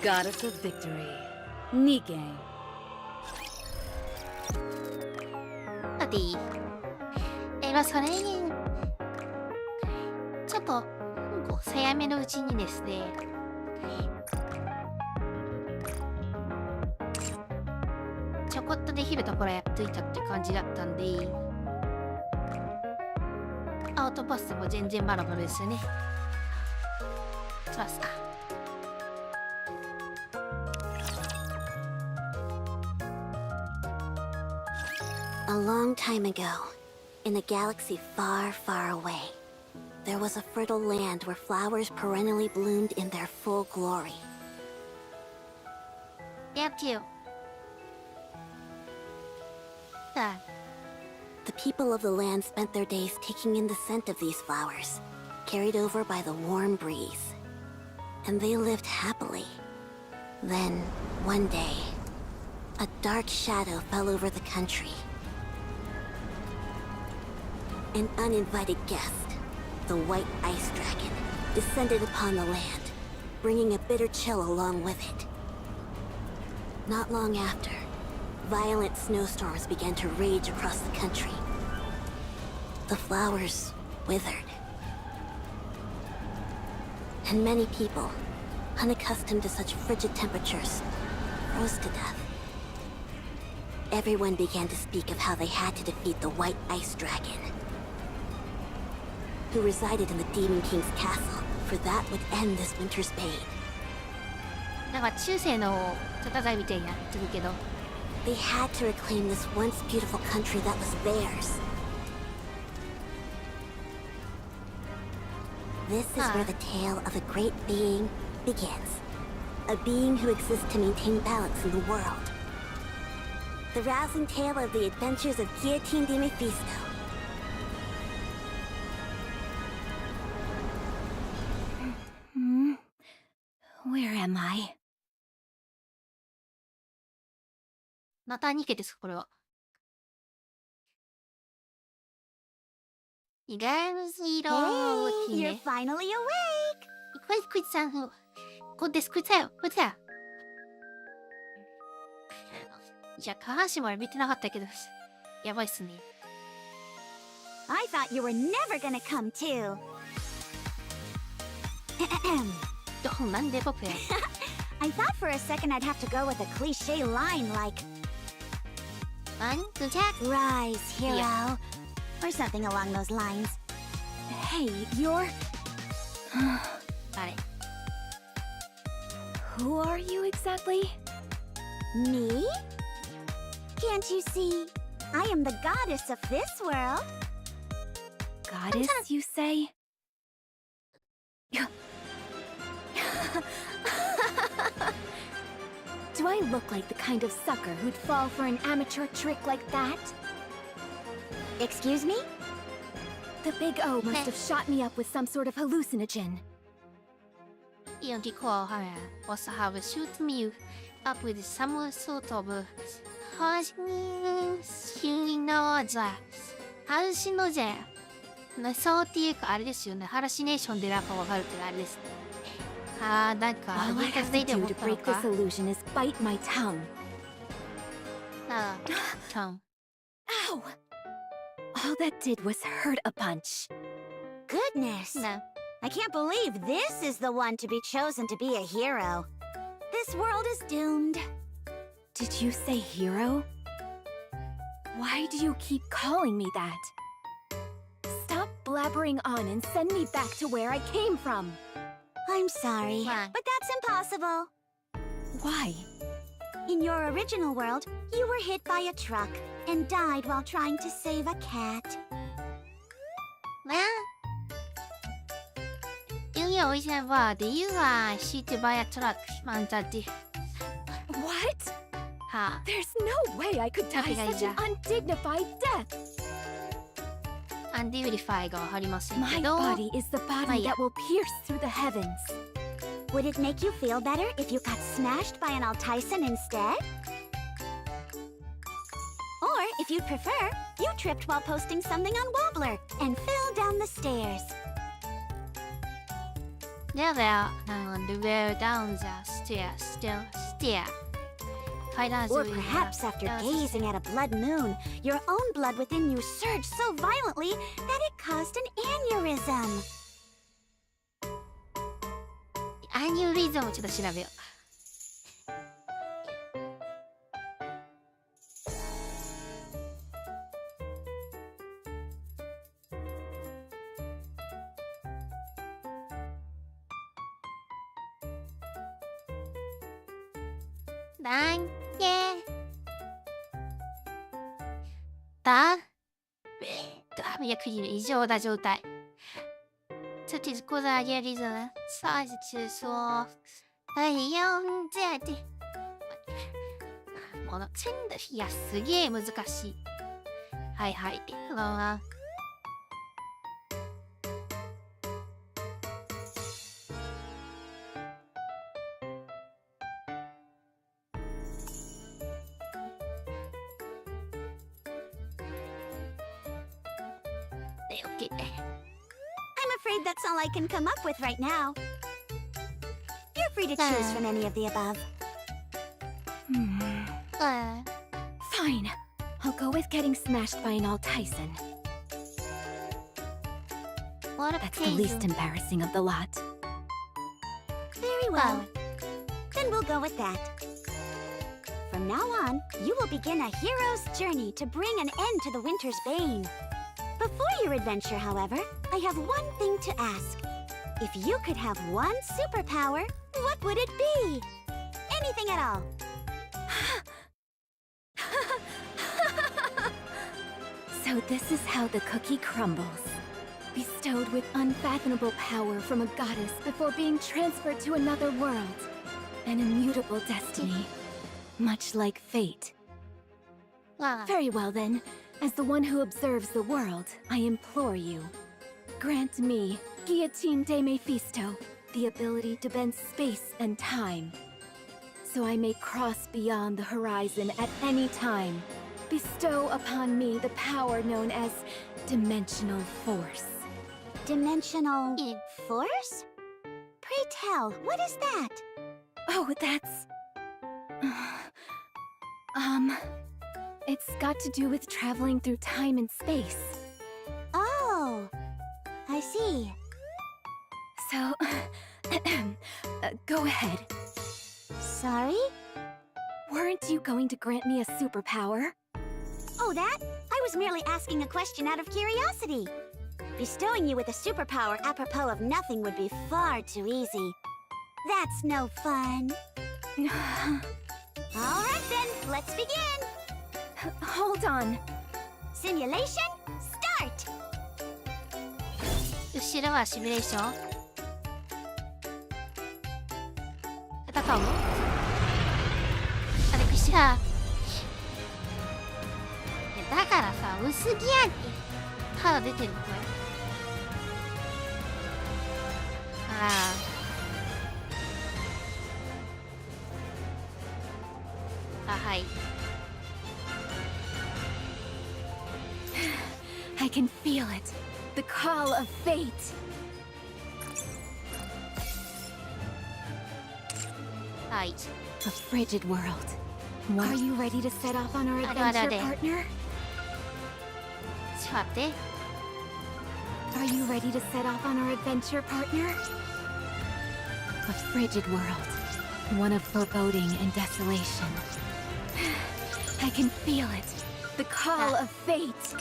Goddess of Victory, Nikke. さて、まあそれにちょっと早めのうちにですね、ちょこっとできるところやっといたって感じだったんで、アウトパスも全然まだまだですよね。しますか。A long time ago, in a galaxy far, far away, there was a fertile land where flowers perennially bloomed in their full glory. Yep, too. The people of the land spent their days taking in the scent of these flowers, carried over by the warm breeze. And they lived happily. Then, one day, a dark shadow fell over the country. An uninvited guest, the white ice dragon, descended upon the land, bringing a bitter chill along with it. Not long after, violent snowstorms began to rage across the country. The flowers withered. And many people, unaccustomed to such frigid temperatures, froze to death. Everyone began to speak of how they had to defeat the white ice dragon, who resided in the Demon King's castle, for that would end this winter's pain. なんか中世の戦いみたいになってるけど、They had to reclaim this once beautiful country that was theirs. This is where the tale of a great being begins. A being who exists to maintain balance in the world. The rousing tale of the adventures of Guillotine de Mephisto. Where am I? またニケです、これは。意外な色。 Hey, you're finally awake! こいつさん、こうです、こいつだよ、こいつだよ。じゃあ、下半身まで見てなかったけど、やばいっすね。I thought you were never gonna come too. なんで僕 I thought for a second I'd have to go with a cliche line like Rise, hero, Yeah. or something along those lines. Hey, you're... あれ Who are you exactly? Me? Can't you see? I am the goddess of this world. Goddess, you say? Do I look like the kind of sucker who'd fall for an amateur trick like that? Excuse me? The big O must have shot me up with some sort of hallucinogen. You recall her was have shoot me up with some sort of hallucinogen そうっていうかあれですよね。ハラシネーションでなんかわかるってあれですね。なんか All I have to do to break this illusion is bite my tongue. tongue. Ow! All that did was hurt a punch. Goodness. No. I can't believe this is the one to be chosen to be a hero. This world is doomed. Did you say hero? Why do you keep calling me that? Stop blabbering on and send me back to where I came from. I'm sorry, Why? but that's impossible. Why? In your original world, you were hit by a truck and died while trying to save a cat. 因为我以前玩的有啊，hit by a truck man的。 What? 哈， There's no way I could die such an undignified death. undignify がありません My けど。 body is the body yeah. that will pierce through the heavens. Would it make you feel better if you got smashed by an Altisan instead? Or, if you'd prefer, you tripped while posting something on Wobbler and fell down the stairs. There, the way down the stare. 階段 Or 上に perhaps after gazing at a blood moon, your own blood within you surged so violently that it caused an aneurysm. アニューリズムちょっと調べよう。だんけだいや、国の異常な状態。这体过在夜里的上一次说，哎呀，这样的，もの真的いやすげえ難しい。はいはい。OK。I'm afraid that's all I can come up with right now. You're free to choose from any of the above. Fine. I'll go with getting smashed by an all Tyson. What a That's the least embarrassing of the lot. Very well. Then we'll go with that. From now on, you will begin a hero's journey to bring an end to the winter's bane. Before your adventure, however, I have one thing to ask. If you could have one superpower, what would it be? Anything at all. So this is how the cookie crumbles. Bestowed with unfathomable power from a goddess before being transferred to another world. An immutable destiny. Much like fate. Very well then. As the one who observes the world, I implore you. Grant me, Guillotine de Mephisto, the ability to bend space and time. So I may cross beyond the horizon at any time. Bestow upon me the power known as dimensional force. Dimensional force? Pray tell, what is that? Oh, that's... It's got to do with traveling through time and space. Oh, I see. So, go ahead. Sorry? Weren't you going to grant me a superpower? Oh, that? I was merely asking a question out of curiosity. Bestowing you with a superpower apropos of nothing would be far too easy. That's no fun. All right then, let's begin. Hold on. Simulation, start! 後ろはシミュレーション。戦うの？あれ、くしら。だからさ、薄着やんけ。肌出てんのこれ。はい。I can feel it. The call of fate. Right. A frigid world. Are you ready to set off on our adventure, partner? ちょっと待って。Are you ready to set off on our adventure, partner? A frigid world. One of foreboding and desolation. I can feel it. The call of fate.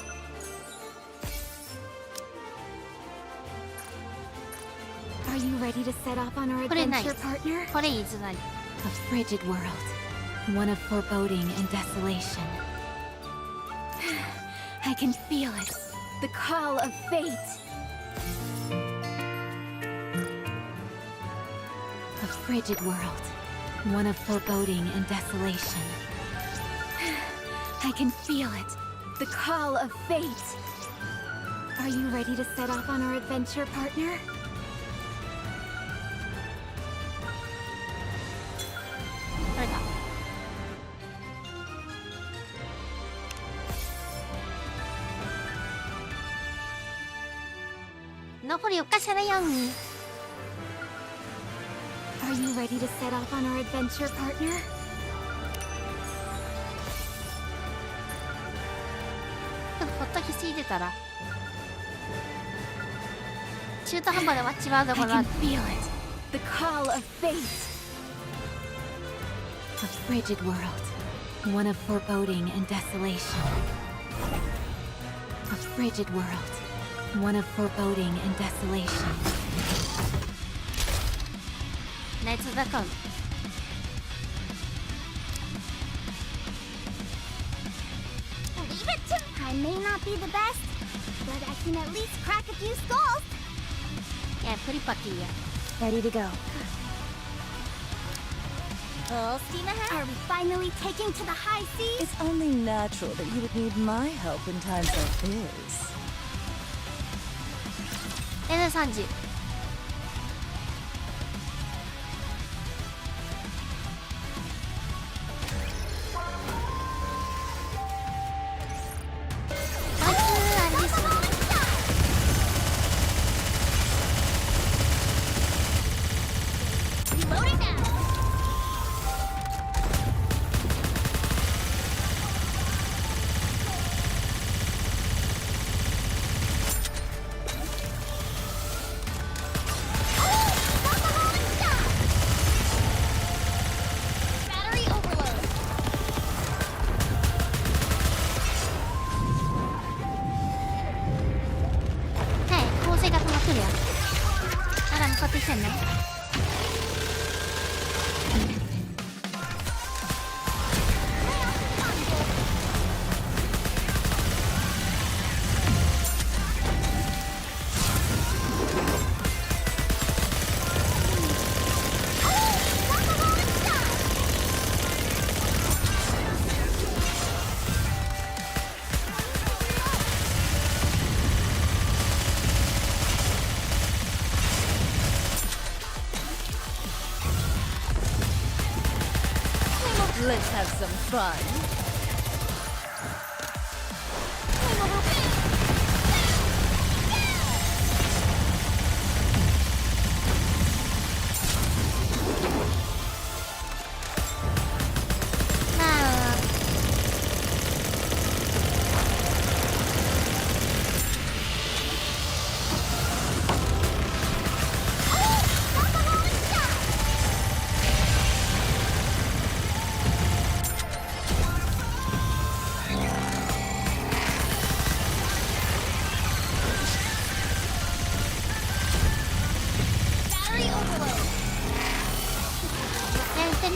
Are you ready to set off on our adventure, partner? これいいずなに。A frigid world. One of foreboding and desolation. I can feel it. The call of fate. A frigid world. One of foreboding and desolation. I can feel it. The call of fate. Are you ready to set off on our adventure, partner? これだ。残りおかしらよん。Are Are you ready to set off on our adventure, partner? でもほっときすぎてたら中途半端で終わっちまうとこ I ろ can feel it. The call of fate. A frigid world. One of foreboding and desolation. A frigid world. One of foreboding and desolation. ナイツだかん Leave it to I may not be the best, but I can at least crack a few skulls. いやプリパティや Ready to go. Full steam ahead. Are we finally taking to the high seas? It's only natural that you would need my help in times like this. N3 時あいつあれですね Reloading now. Battery overload. はい構成が止まってるやんあら向かってきてんね Let's have some fun. まあ Battery overload. やってね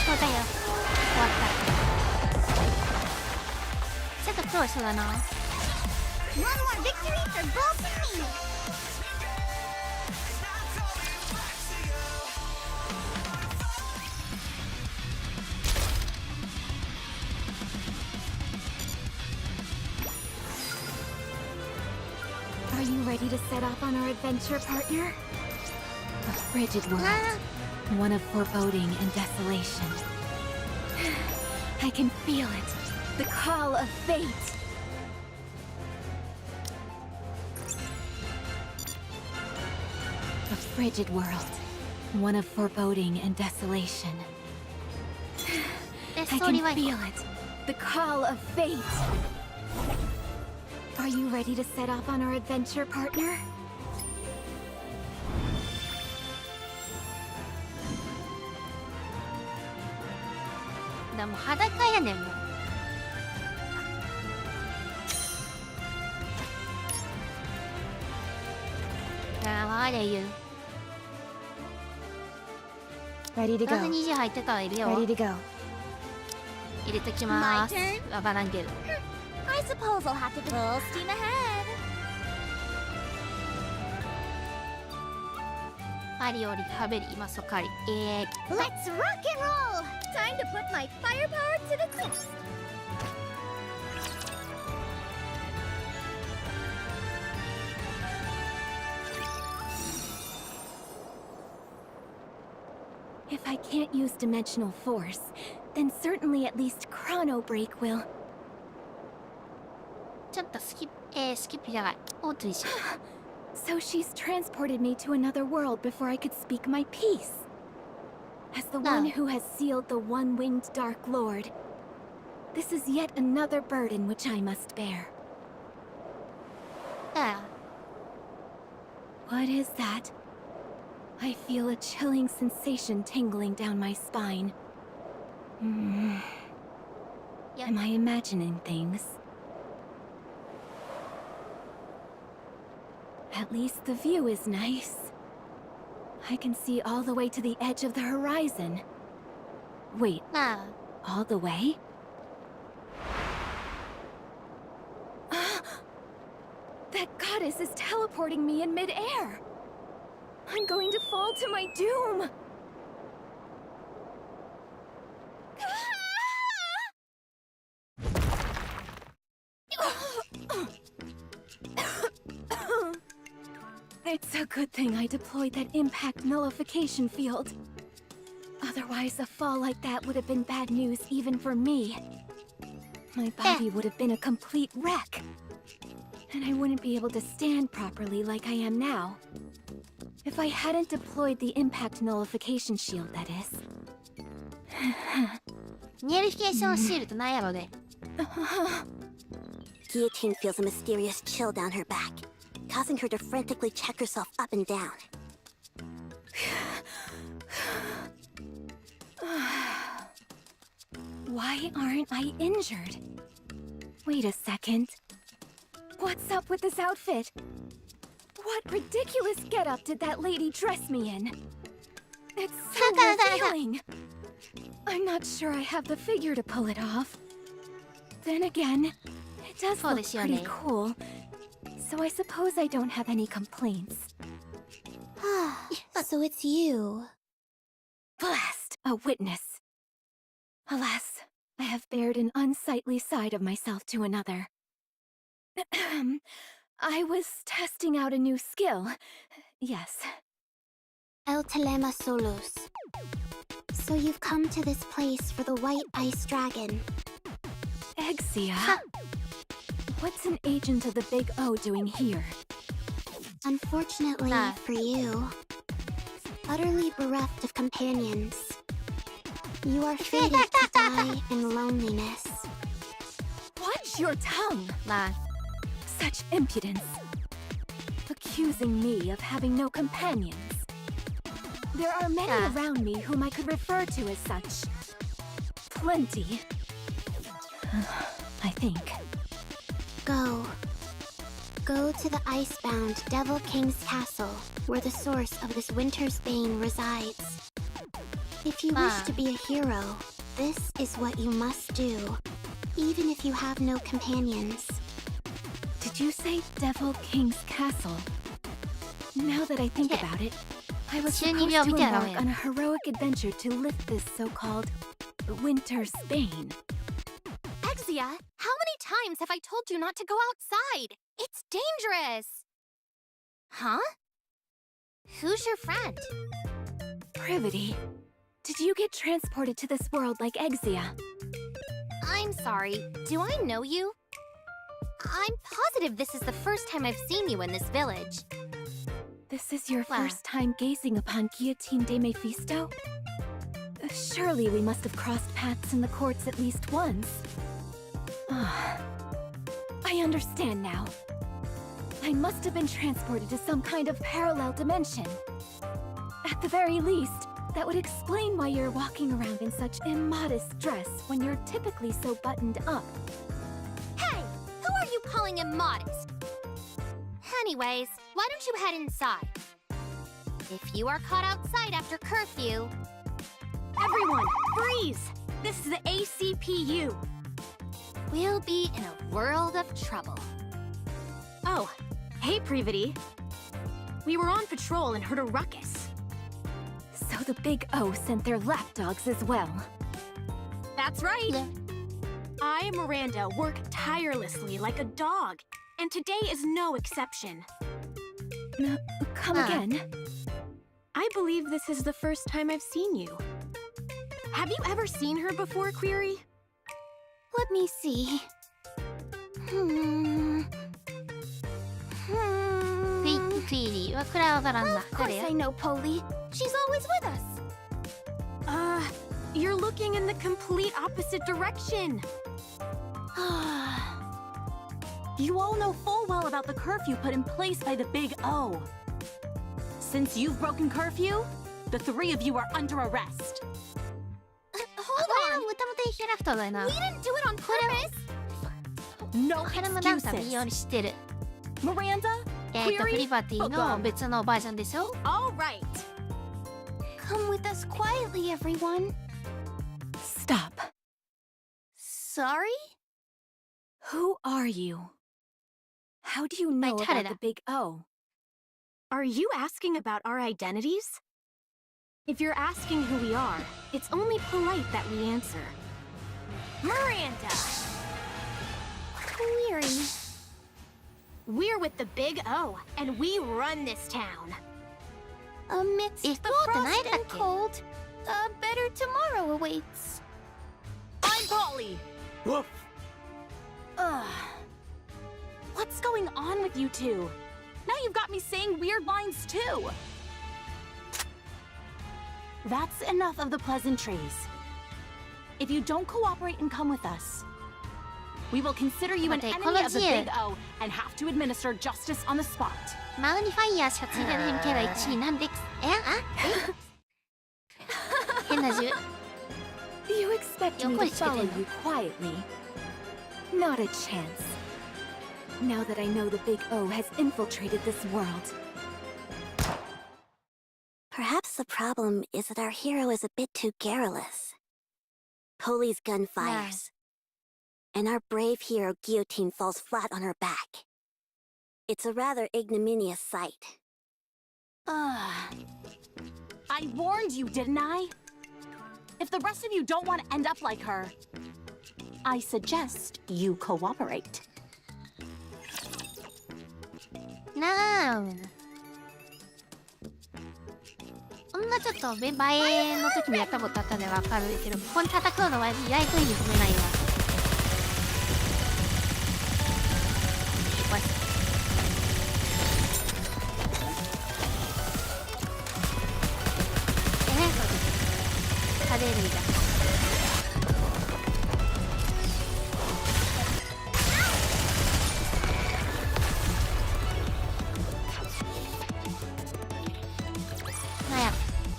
そうだよ終わったちょっと苦労しそうだな One more victory for both of me. Are you ready to set off on our adventure, partner? A frigid world. One of foreboding and desolation. I can feel it. The call of fate. A frigid world. One of foreboding and desolation. で I ストーリ can ーは feel it. The call of fate. Are you ready to set off on our adventure, partner? だもう裸やねんもうああれ言う Ready to なんで go. 2時入ってたらいるよ Ready to go. 入れときまーす My turn. わからんけど I suppose I'll have to full steam ahead. パリより食べり今そかりLet's rock and roll. Time to put my firepower to the test. If I can't use dimensional force, then certainly at least chrono break will. ちょっとスキップじゃないオートにしよ So she's transported me to another world before I could speak my piece. As the one who has sealed the one-winged Dark Lord, this is yet another burden which I must bear. What is that? I feel a chilling sensation tingling down my spine. Am I imagining things? At least the view is nice. I can see all the way to the edge of the horizon. Wait, all the way? That goddess is teleporting me in mid-air! I'm going to fall to my doom! It's a good thing I deployed that impact nullification field. Otherwise, a fall like that would have been bad news even for me. My body would have been a complete wreck. And I wouldn't be able to stand properly like I am now. If I hadn't deployed the impact nullification shield, that is. ニエリフィケーションシールドなんやろね。Guillotine feels a mysterious chill down her back, causing her to frantically check herself up and down. Why aren't I injured? Wait a second. What's up with this outfit? What ridiculous getup did that lady dress me in? It's so revealing. I'm not sure I have the figure to pull it off. Then again, it does look pretty cool. So I suppose I don't have any complaints. So it's you. Blast! A witness. Alas, I have bared an unsightly side of myself to another. I was testing out a new skill. Yes. El Telema Solos. So you've come to this place for the white ice dragon. Exia? What's an agent of the Big O doing here? Unfortunately for you, utterly bereft of companions, you are fated to die in loneliness. Watch your tongue! Such impudence. Accusing me of having no companions. There are many around me whom I could refer to as such. Plenty. I think. Go. Go to the icebound Devil King's castle, where the source of this winter's bane resides. If you wish to be a hero, this is what you must do, even if you have no companions. Did you say Devil King's castle? Now that I think about it, I was supposed to embark on a heroic adventure to lift this so-called winter's bane. Exia, how many times have I told you not to go outside? It's dangerous! Huh? Who's your friend? Privity. Did you get transported to this world like Exia? I'm sorry, do I know you? I'm positive this is the first time I've seen you in this village. This is your first time gazing upon Guillotine de Mephisto? Surely we must have crossed paths in the courts at least once. I understand now. I must have been transported to some kind of parallel dimension. At the very least, that would explain why you're walking around in such immodest dress when you're typically so buttoned up. Hey! Who are you calling immodest? Anyways, why don't you head inside? If you are caught outside after curfew... Everyone, freeze! This is the ACPU. We'll be in a world of trouble. Oh, hey Privity. We were on patrol and heard a ruckus. So the Big O sent their lapdogs as well. That's right. I, Miranda, work tirelessly like a dog, and today is no exception. Come again? I believe this is the first time I've seen you. Have you ever seen her before, Query? Let me see. がくらいわからんな。 Of course I know Polly. She's always with us. You're looking in the complete opposite direction. You all know full well about the curfew put in place by the Big O. Since you've broken curfew, the three of you are under arrest. Hold これ on. はもともとキャラクターだよな。 We didn't do it on purpose. No これもダンサー見よう excuses. に知ってる。 Miranda, プ Query, リバティの別のバージョンですよ。 all right. Come with us quietly, everyone. Stop. Sorry? Who are you? How do you know about Tarada. the Big O? Are you asking about our identities? If you're asking who we are, it's only polite that we answer. Miranda! Query. We're with the Big O, and we run this town. Amidst the frost and cold, a better tomorrow awaits. I'm Polly! Woof! What's going on with you two? Now you've got me saying weird lines too. That's enough of the pleasantries. If you don't cooperate and come with us, we will consider you an Mate, enemy of the この字 Big O and have to administer justice on the spot. マグニファイヤーしかついてないキャラ1位なんで変な銃。 You expect me to follow you quietly? Not a chance. Now that I know the Big O has infiltrated this world. Perhaps the problem is that our hero is a bit too garrulous. Polly's gun fires, and our brave hero Guillotine falls flat on her back. It's a rather ignominious sight. I warned you, didn't I? If the rest of you don't want to end up like her, I suggest you cooperate. なあ。こんなちょっと映えの時にやったことあったんでわかるけど、ここに戦うのは意外と意味不明ないわ。わしカレー類だ。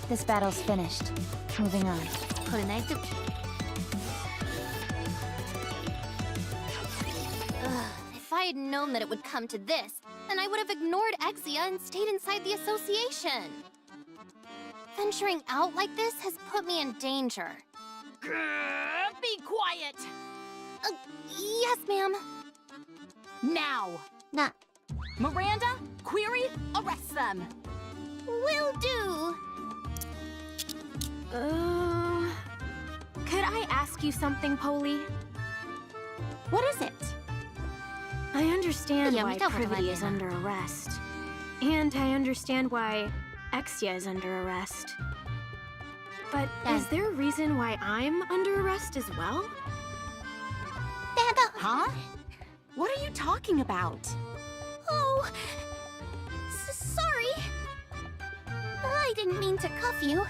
This battle's finished. Moving on. これナイト。 If I had known that it would come to this, then I would have ignored Exia and stayed inside the association. Venturing out like this has put me in danger. Be quiet! Yes, ma'am. Now! な、 Miranda, Query, arrest them! Will do. Could I ask you something, Polly? What is it? I understand Yeah, why we talked about Privity that. is under arrest. And I understand why Exia is under arrest. But Yeah. is there a reason why I'm under arrest as well? Huh? What are you talking about? Oh, sorry. I didn't mean to cuff you.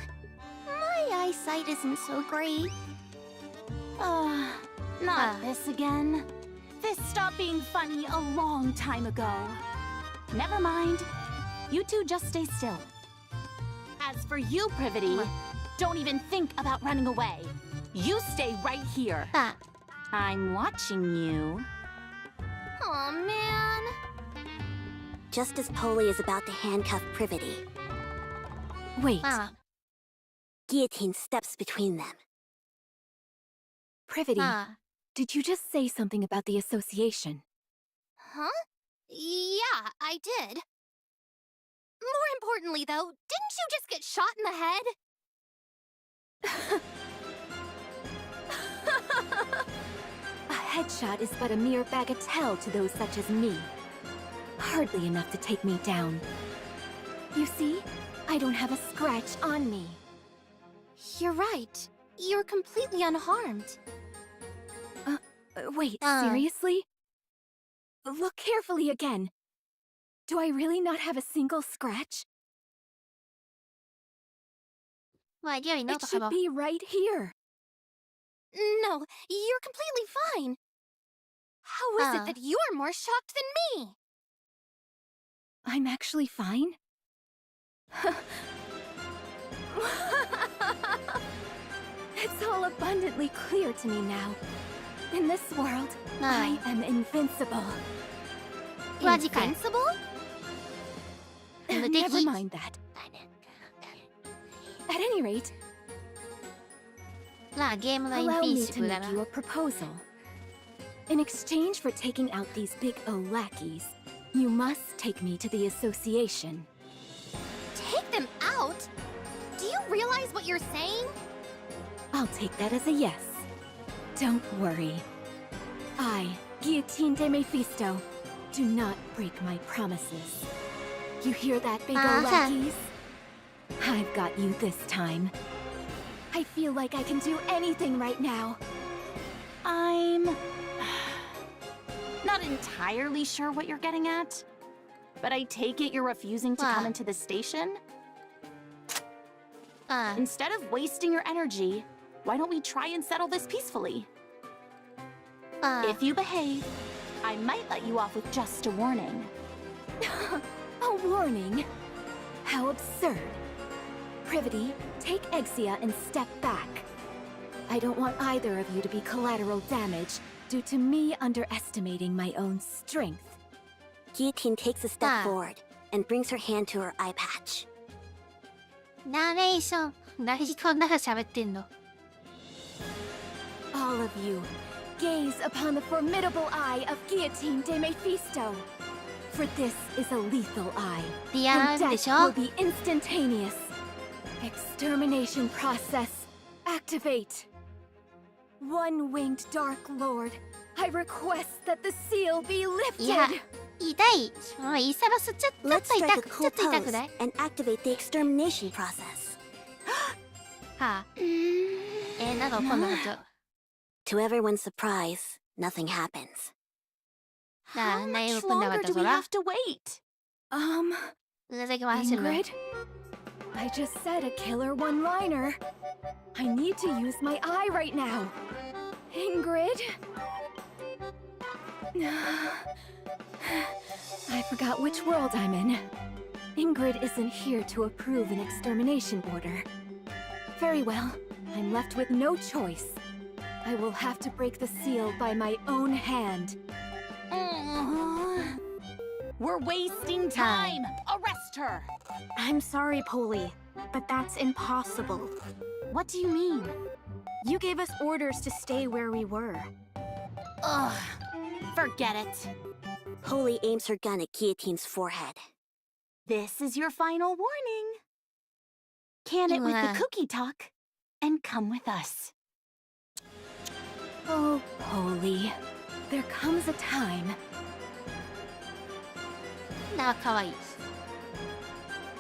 My eyesight isn't so great. Not this again. This stopped being funny a long time ago. Never mind. You two just stay still. As for you, Privity, don't even think about running away. You stay right here. さ I'm watching you. Aw, man. Just as Polly is about to handcuff Privity, Wait, あ、 Guillotine steps between them. Privity, まあ、 did you just say something about the association? Huh? Yeah, I did. More importantly, though, didn't you just get shot in the head? A headshot is but a mere bagatelle to those such as me. Hardly enough to take me down. You see, I don't have a scratch on me. You're right. You're completely unharmed. Wait, Uh. seriously? Look carefully again. Do I really not have a single scratch? まあ、料理の It とか should も。 be right here. No, you're completely fine. How is it that you're more shocked than me? I'm actually fine. It's all abundantly clear to me now. In this world, I am invincible. Logical. Invincible? Never mind that. At any rate, まあ、ゲームのイン allow フィ me ニシ to ブだ make な。 you a proposal. In exchange for taking out these big O lackeys, you must take me to the association. Take them out? Do you realize what you're saying? I'll take that as a yes. Don't worry. I, Guillotine de Mephisto, do not break my promises. You hear that, big O lackeys? I've got you this time. I feel like I can do anything right now. I'm not entirely sure what you're getting at, but I take it you're refusing to come into the station? あ Instead of wasting your energy, why don't we try and settle this peacefully? あ If you behave, I might let you off with just a warning. A warning? How absurd. Privity, take Exia and step back. I don't want either of you to be collateral damage due to me underestimating my own strength. Guillotine takes a step forward and brings her hand to her eye patch. ナレーション。何こんなの喋ってんの。 All of you, gaze upon the formidable eye of Guillotine de Mephisto. For this is a lethal eye, リア and ルで death し will ょ be instantaneous. Extermination process, activate. One-winged Dark Lord, I request that the seal be いや lifted. 痛い。もうイサバスちょっ Let's と痛 strike a く、ちょ cool っと痛く pose ない and activate the extermination process. はあ。なんかこんなこと。 To everyone's surprise, nothing happens. なあ、 How 内容 much くんなかっ longer た do ぞ we ら。 have to wait? うなずき回してるの。 Ingrid? I just said a killer one-liner. I need to use my eye right now. Ingrid? I forgot which world I'm in. Ingrid isn't here to approve an extermination order. Very well, I'm left with no choice. I will have to break the seal by my own hand. We're wasting time. Arrest her. I'm sorry, Polly, but that's impossible. What do you mean? You gave us orders to stay where we were. Ugh. Forget it. Polly aims her gun at Guillotine's forehead. This is your final warning. Can it with the Mwah. cookie talk and come with us. Oh, Polly. There comes a time. なあ、かわいい。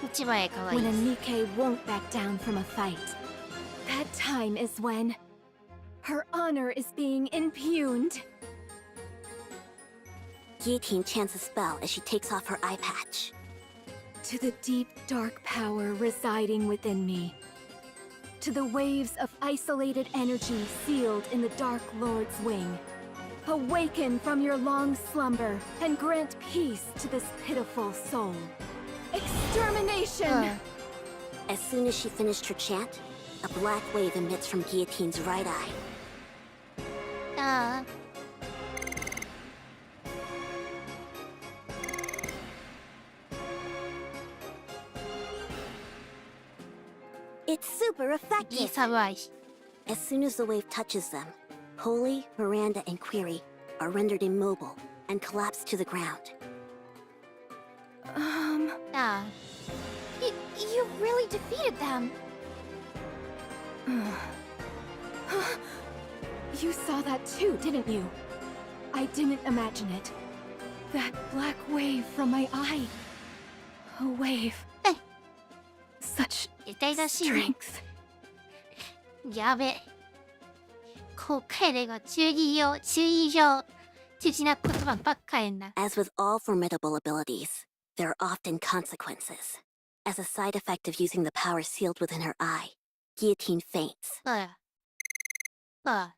一番かわい When a い。 Nikke won't back down from a fight. That time is when her honor is being impugned. Guillotine chants a spell as she takes off her eye patch. To the deep dark power residing within me. To the waves of isolated energy sealed in the Dark Lord's wing. Awaken from your long slumber and grant peace to this pitiful soul. Extermination! As soon as she finished her chant, a black wave emits from Guillotine's right eye. ああ。 It's super いい effective! サブアイ。 As soon as the wave touches them, Polly, Miranda, and Query are rendered immobile and collapse to the ground. ああ。 You really defeated them. You saw that too, didn't you? I didn't imagine it. That black wave from my eye. A wave. Eh. Such 痛々しいね。 strength. やべ。こう彼が注意上、手品な言葉ばっかやんな。 As with all formidable abilities, there are often consequences. As a side effect of using the power sealed within her eye, Guillotine faints. そうや。そうや。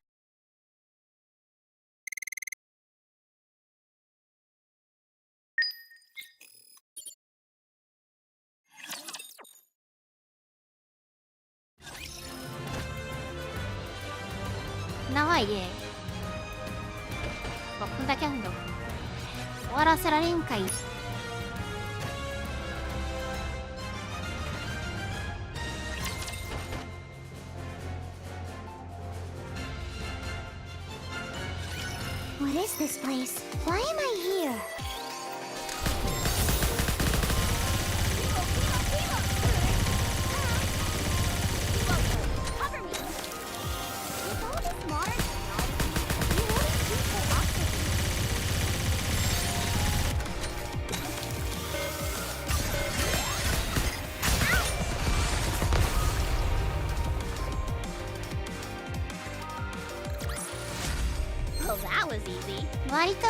長いで。こんだけあんの。終わらせられんかい。What is this place? Why am I here? Cover me! With all this modern technology, you wouldn't keep so often. Well, that was easy. 割と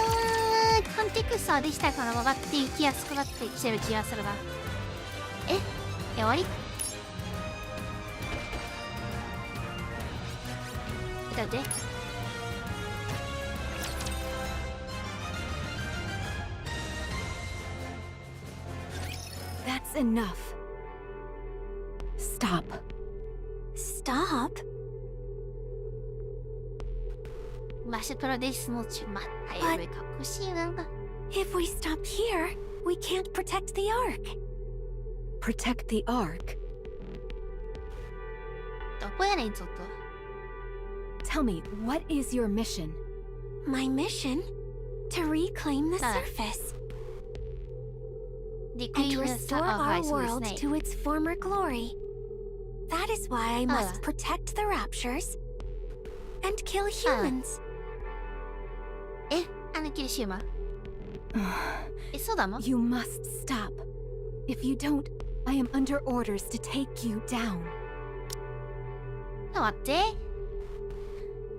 コンテクストでしたから分かっていきやすくなってきてる気がするな。終わり？だって。That's enough. Stop. Stop? マシュプロですもちまったよりかっこしいな。If we stop here, we can't protect the Ark. Protect the Ark? どこやねんちょっと。 Tell me, what is your mission? My mission? To reclaim the surface リクイ and ーム restore は our いそうです world ね。 to its former glory. That is why I must Ah. protect the raptures and kill humans. キリシウマ。そうだもん。 You must stop. If you don't, I am under orders to take you down. 待って。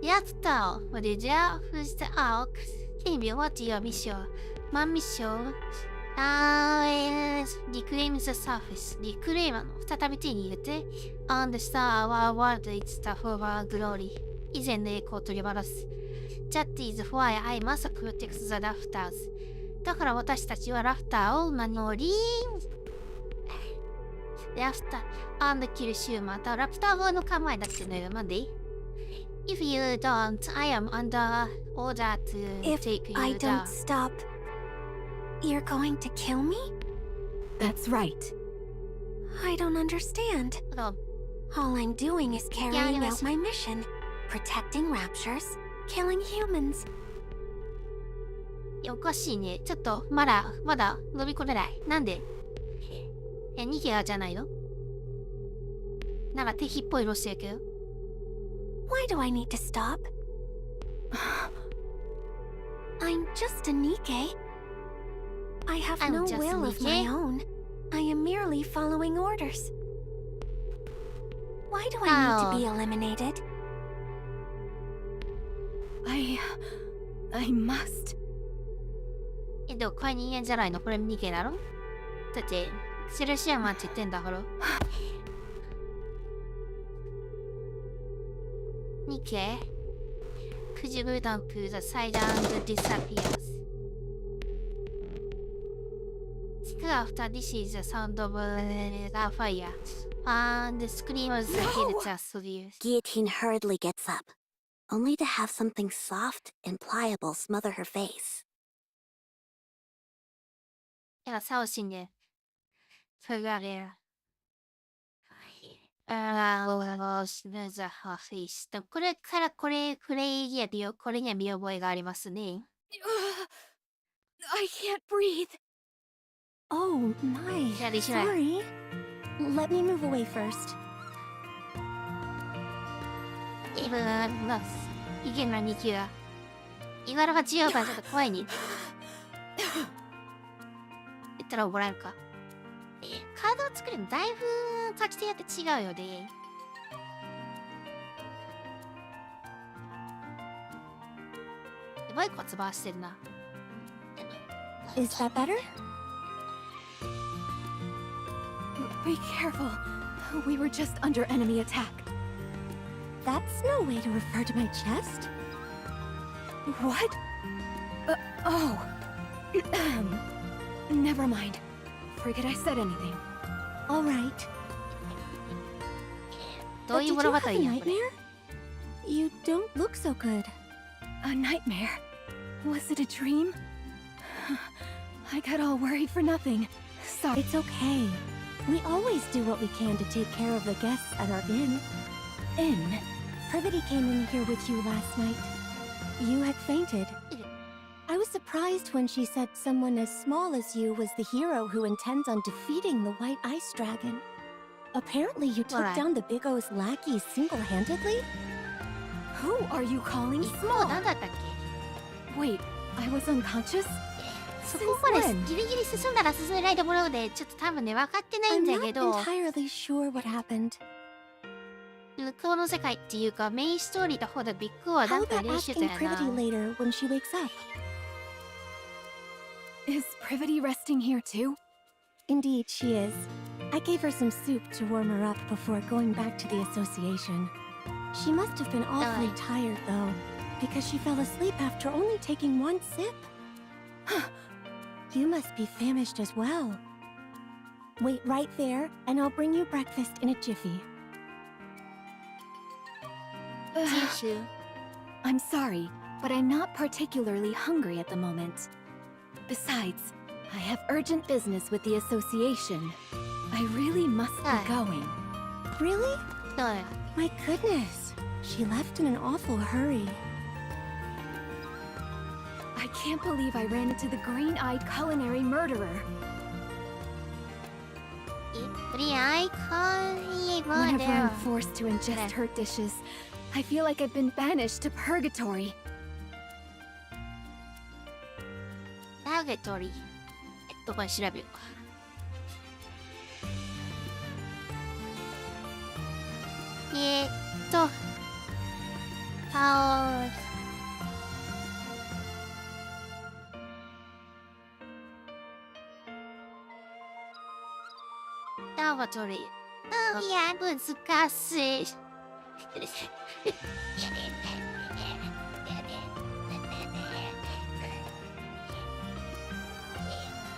やったお。でじゃあ、who's the Ark? Can you watch your mission? My mission? reclaim the surface. リクレイマの再び手に入れて。On the star, our world is the former glory. 以前の栄光を取り戻す。That is why I must protect the rafters. だから私たちはラフターを守り。ラフター、キルシューまたラプターの構えだってのよ、なんで If you don't, I am under order to If take you I down. don't stop, you're going to kill me? That's right. I don't understand. そう All I'm doing is carrying Yeah, out my mission. Protecting raptures, killing humans. いやおかしいね。ちょっと、まだ飲み込めない。なんでニケアじゃないのなんか敵っぽいロしてるけど。Why do I need to stop? I'm just a Nikke. I have I'm no just a will of my Nikke. own. I am merely following orders. Why do I need to be eliminated? I must. でもこれ人間じゃないのこれニケだろだって、セルシアマンって言ってんだから。ニケ Could you go down to the side and disappears? After this is the sound of the fire and the screams hit just you. Guillotine hurriedly gets up, only to have something soft and pliable smother her face. いや、サオシンね。それがあれ。これからこれ、プレイやるよ。これには見覚えがありますね。I can't breathe. Oh, my. Yeah, they should have- Sorry. Let me move away first. 意見の2級は。言われが違うからちょっと怖いに。言ったらもらえるか。カードを作るのだいぶ書き手やって違うよね。バイクはつばしてるな。Is that better? Be careful. We were just under enemy attack. That's no way to refer to my chest. What? Oh. Never mind. Forget I said anything. All right. どういう Did 物 you 語 have a やこれ。 nightmare? You don't look so good. A nightmare? Was it a dream? I got all worried for nothing. Sorry. It's okay. We always do what we can to take care of the guests at our inn. In? Privity came in here with you last night. You had fainted. I was surprised when she said someone as small as you was the hero who intends on defeating the White Ice Dragon. Apparently you took Alright. down the Big O's lackey single-handedly? Who are you calling 一方 small? 何だったっけ。 Wait, I was unconscious? そこまで Since when? ギリギリ進んだら進めないところでちょっと多分ね分かってないん I'm だ not けど、 entirely sure what happened. 向こうの世界っていうかメインストーリーとほどビッグはな How んか about 練習だ asking よな。 Privity later when she wakes up? Is Privity resting here too? Indeed, she is. I gave her some soup to warm her up before going back to the association. She must have been awfully tired, though, because she fell asleep after only taking one sip. You must be famished as well. Wait right there, and I'll bring you breakfast in a jiffy. 人種 I'm sorry, but I'm not particularly hungry at the moment. Besides, I have urgent business with the association. I really must be Hi. going. Really? そうだよ。 My goodness. She left in an awful hurry. I can't believe I ran into the green-eyed culinary murderer. とりあえずま Whenever で I'm forced to ingest her dishes, I feel like I've been banished to purgatory. ターゲットリー。これ調べよう。パオタワトリー。いや、難しい。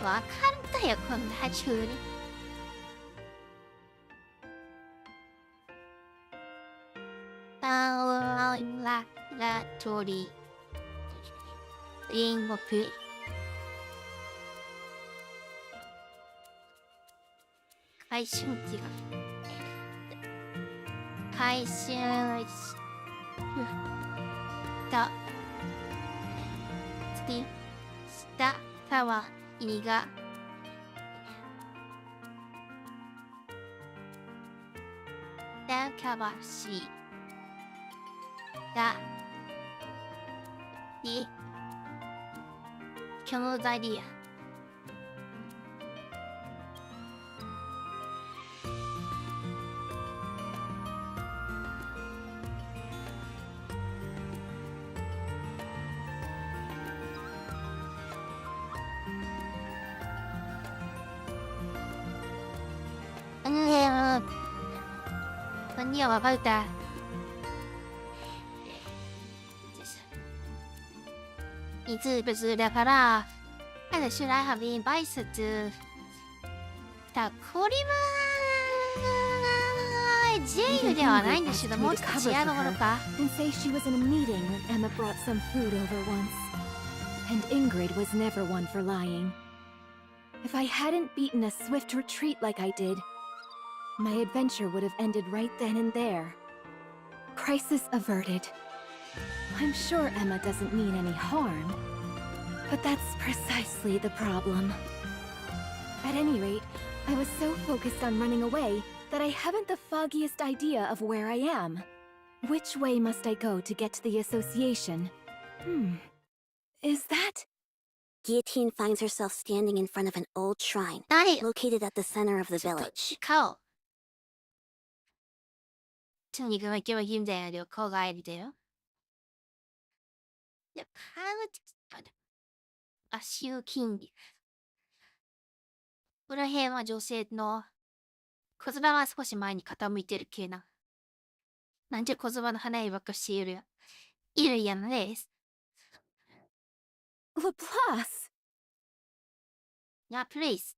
わかるんだよ、こんな爬虫に。パワーララトリー。リンゴプリ。回春期が。回春した月したパワー意味がだかばしだに今日の材料何をabout that? 你是不是だから看着出来好像白色的だこれはジェイルではないんですけどもうちょっと違うところか And say she was in a meeting when Emma brought some food over once. And Ingrid was never one for lying. If I hadn't beaten a swift retreat like I did, my adventure would have ended right then and there. Crisis averted. I'm sure Emma doesn't mean any harm, but that's precisely the problem. At any rate, I was so focused on running away that I haven't the foggiest idea of where I am. Which way must I go to get to the association? Is that? Guillotine finds herself standing in front of an old shrine, 何 located at the center of the ちょっと village. 顔这你跟我给我印在了口外里的よ。いや、顔って、あ、集金。この辺は女性の言葉が少し前に傾いてる系な。なんで言葉の花いばっかしているやんです。Laplace! Yeah, please.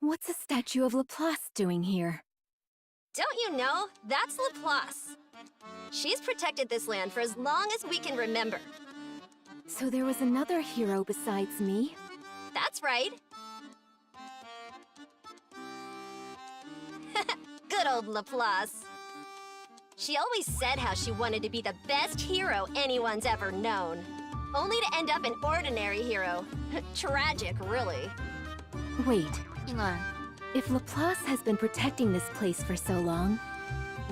What's a statue of Laplace doing here? Don't you know? That's Laplace. She's protected this land for as long as we can remember. So there was another hero besides me? That's right. Good old Laplace. She always said how she wanted to be the best hero anyone's ever known. Only to end up an ordinary hero. Tragic, really. Wait, 이건 if Laplace has been protecting this place for so long,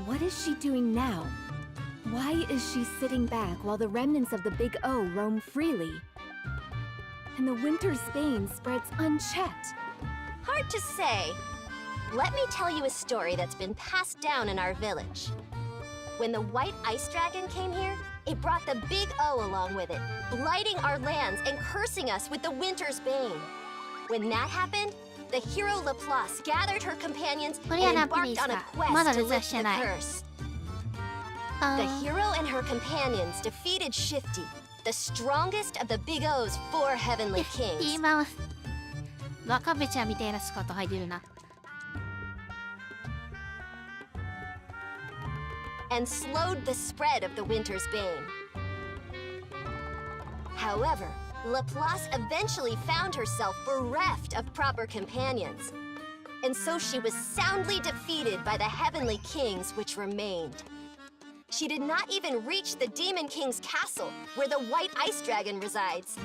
what is she doing now? Why is she sitting back while the remnants of the Big O roam freely? And the winter's bane spreads unchecked. Hard to say. Let me tell you a story that's been passed down in our village. When the white ice dragon came here, it brought the Big O along with it, blighting our lands and cursing us with the winter's bane. When that happened, the hero Laplace gathered her companions and embarked on a quest to lift the curse. The hero and her companions defeated Shifty, the strongest of the Big O's 4 heavenly kings. 今若べちゃんみたいなスカート履いてるな。And slowed the spread of the winter's bane. However, Laplace eventually found herself bereft of proper companions. And so she was soundly defeated by the heavenly kings which remained. She did not even reach the Demon King's castle, where the white ice dragon resides.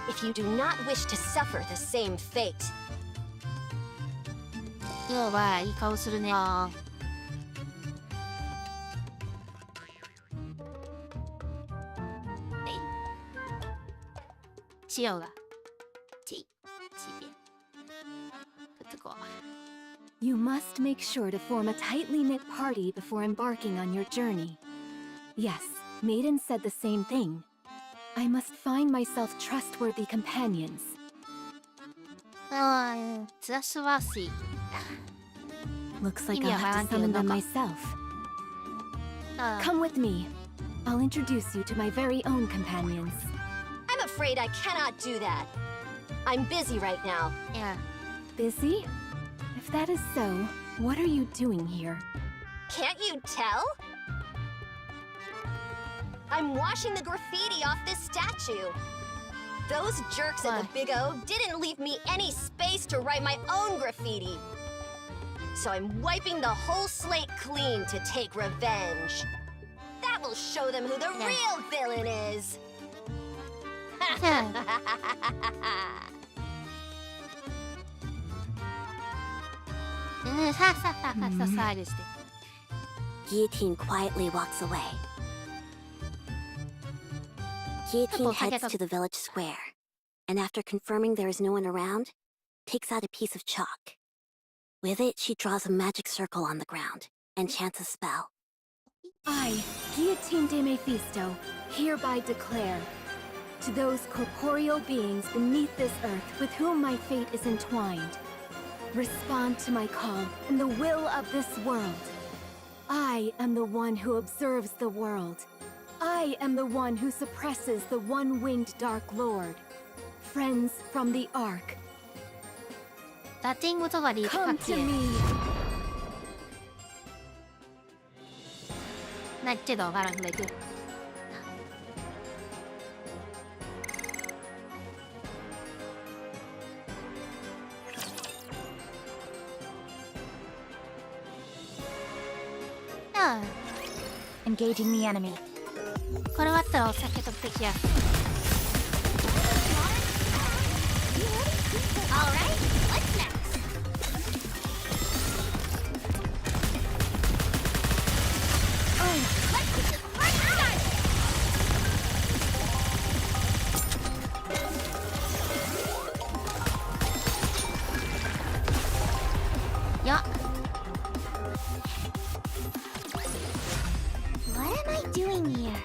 If you do not wish to suffer the same fate. 要はいい顔するね。千代がちびくっつこう。You must make sure to form a tightly knit party before embarking on your journey. Yes, Maiden said the same thing. I must find myself trustworthy companions. trustworthy. Looks like I'll have to summon them myself. Come with me. I'll introduce you to my very own companions. I'm afraid I cannot do that. I'm busy right now. Yeah. Busy? If that is so, what are you doing here? Can't you tell? I'm washing the graffiti off this statue. Those jerks at the Big O didn't leave me any space to write my own graffiti. So I'm wiping the whole slate clean to take revenge. That will show them who the real villain is. Guillotine quietly walks away. Guillotine heads to the village square, and after confirming there is no one around, takes out a piece of chalk. With it, she draws a magic circle on the ground and chants a spell. I, Guillotine de Mephisto, hereby declare, to those corporeal beings beneath this earth with whom my fate is entwined, respond to my call and the will of this world. I am the one who observes the world. I am the one who suppresses the one-winged Dark Lord. Friends from the Ark, ラテン語とかで言いたか come っ to て me. なっちゃどわからんくらいく。Engaging the enemy. これ終わったらお酒と敵や。Alright, what's next? Let's get this party started! よっ。 What am I doing here?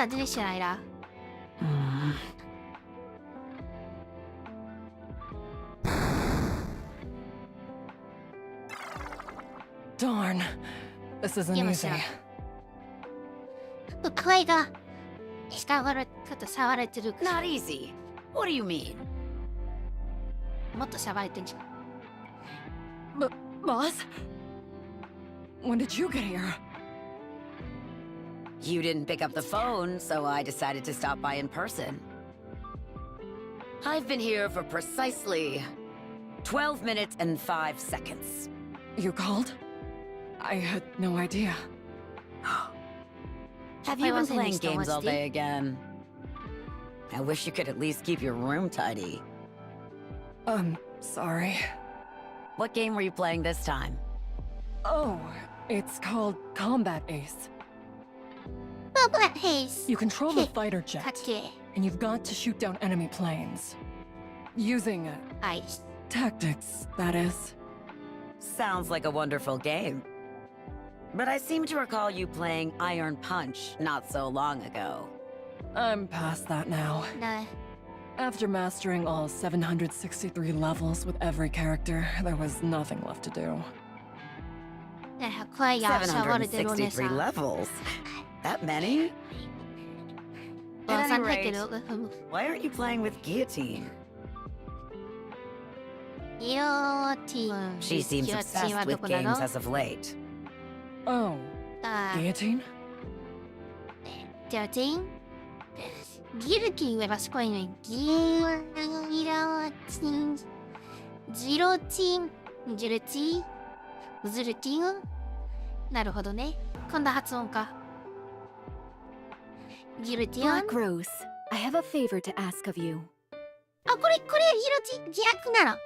だ出てきてないな。Darn. This isn't でも知 easy. らん。声が下からちょっと触れてる。 Not easy. What do you mean? もっと触れてんじゃん。 Boss? When did you get here? You didn't pick up the phone, so I decided to stop by in person. I've been here for precisely 12 minutes and 5 seconds. You called? I had no idea. Have I you been wasn't playing installed, games all Steve. day again? I wish you could at least keep your room tidy. Sorry. What game were you playing this time? Oh, it's called Combat Ace. バブラヘイス。 You control the Okay. fighter かっ jet, け and you've got to shoot down enemy planes. Using ice. tactics, that is. Sounds like a wonderful game. But I seem to recall you playing Iron Punch not so long ago. I'm past that now. な After mastering all 763 levels with every character, there was nothing left to do. 声が触れてるお姉さ763ん。 levels? That many? おさん入って At る。 Why aren't you playing with Guillotine? ギロティン。 She seems ギロティン obsessed はど with こなの games as of late. Oh, あ guillotine? ギロティンギルティンは賢いのに。ギロティン。ジロティン。ジルティン。ズルティン。なるほどね。今度発音か。ギルティン。 Black Rose, I have a favor to ask of you. あ、これ、ギロティン、逆なの。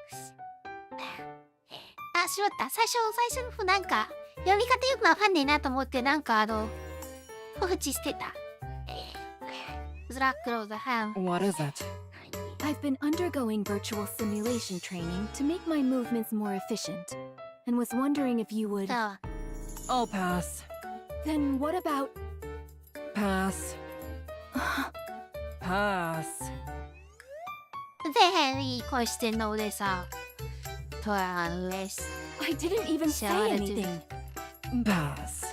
あ、しまった。最初のなんか、読み方よくわかんねえなと思って、なんか放置してた。ブラックローズ、ハム。 What is it? I've been undergoing virtual simulation training to make my movements more efficient, and was wondering if you would. そう。 I'll pass. Then what about. Pass. Pass. で、いい声してんの、おでさ。トランレス。 I didn't even say Shouted. anything. Pass.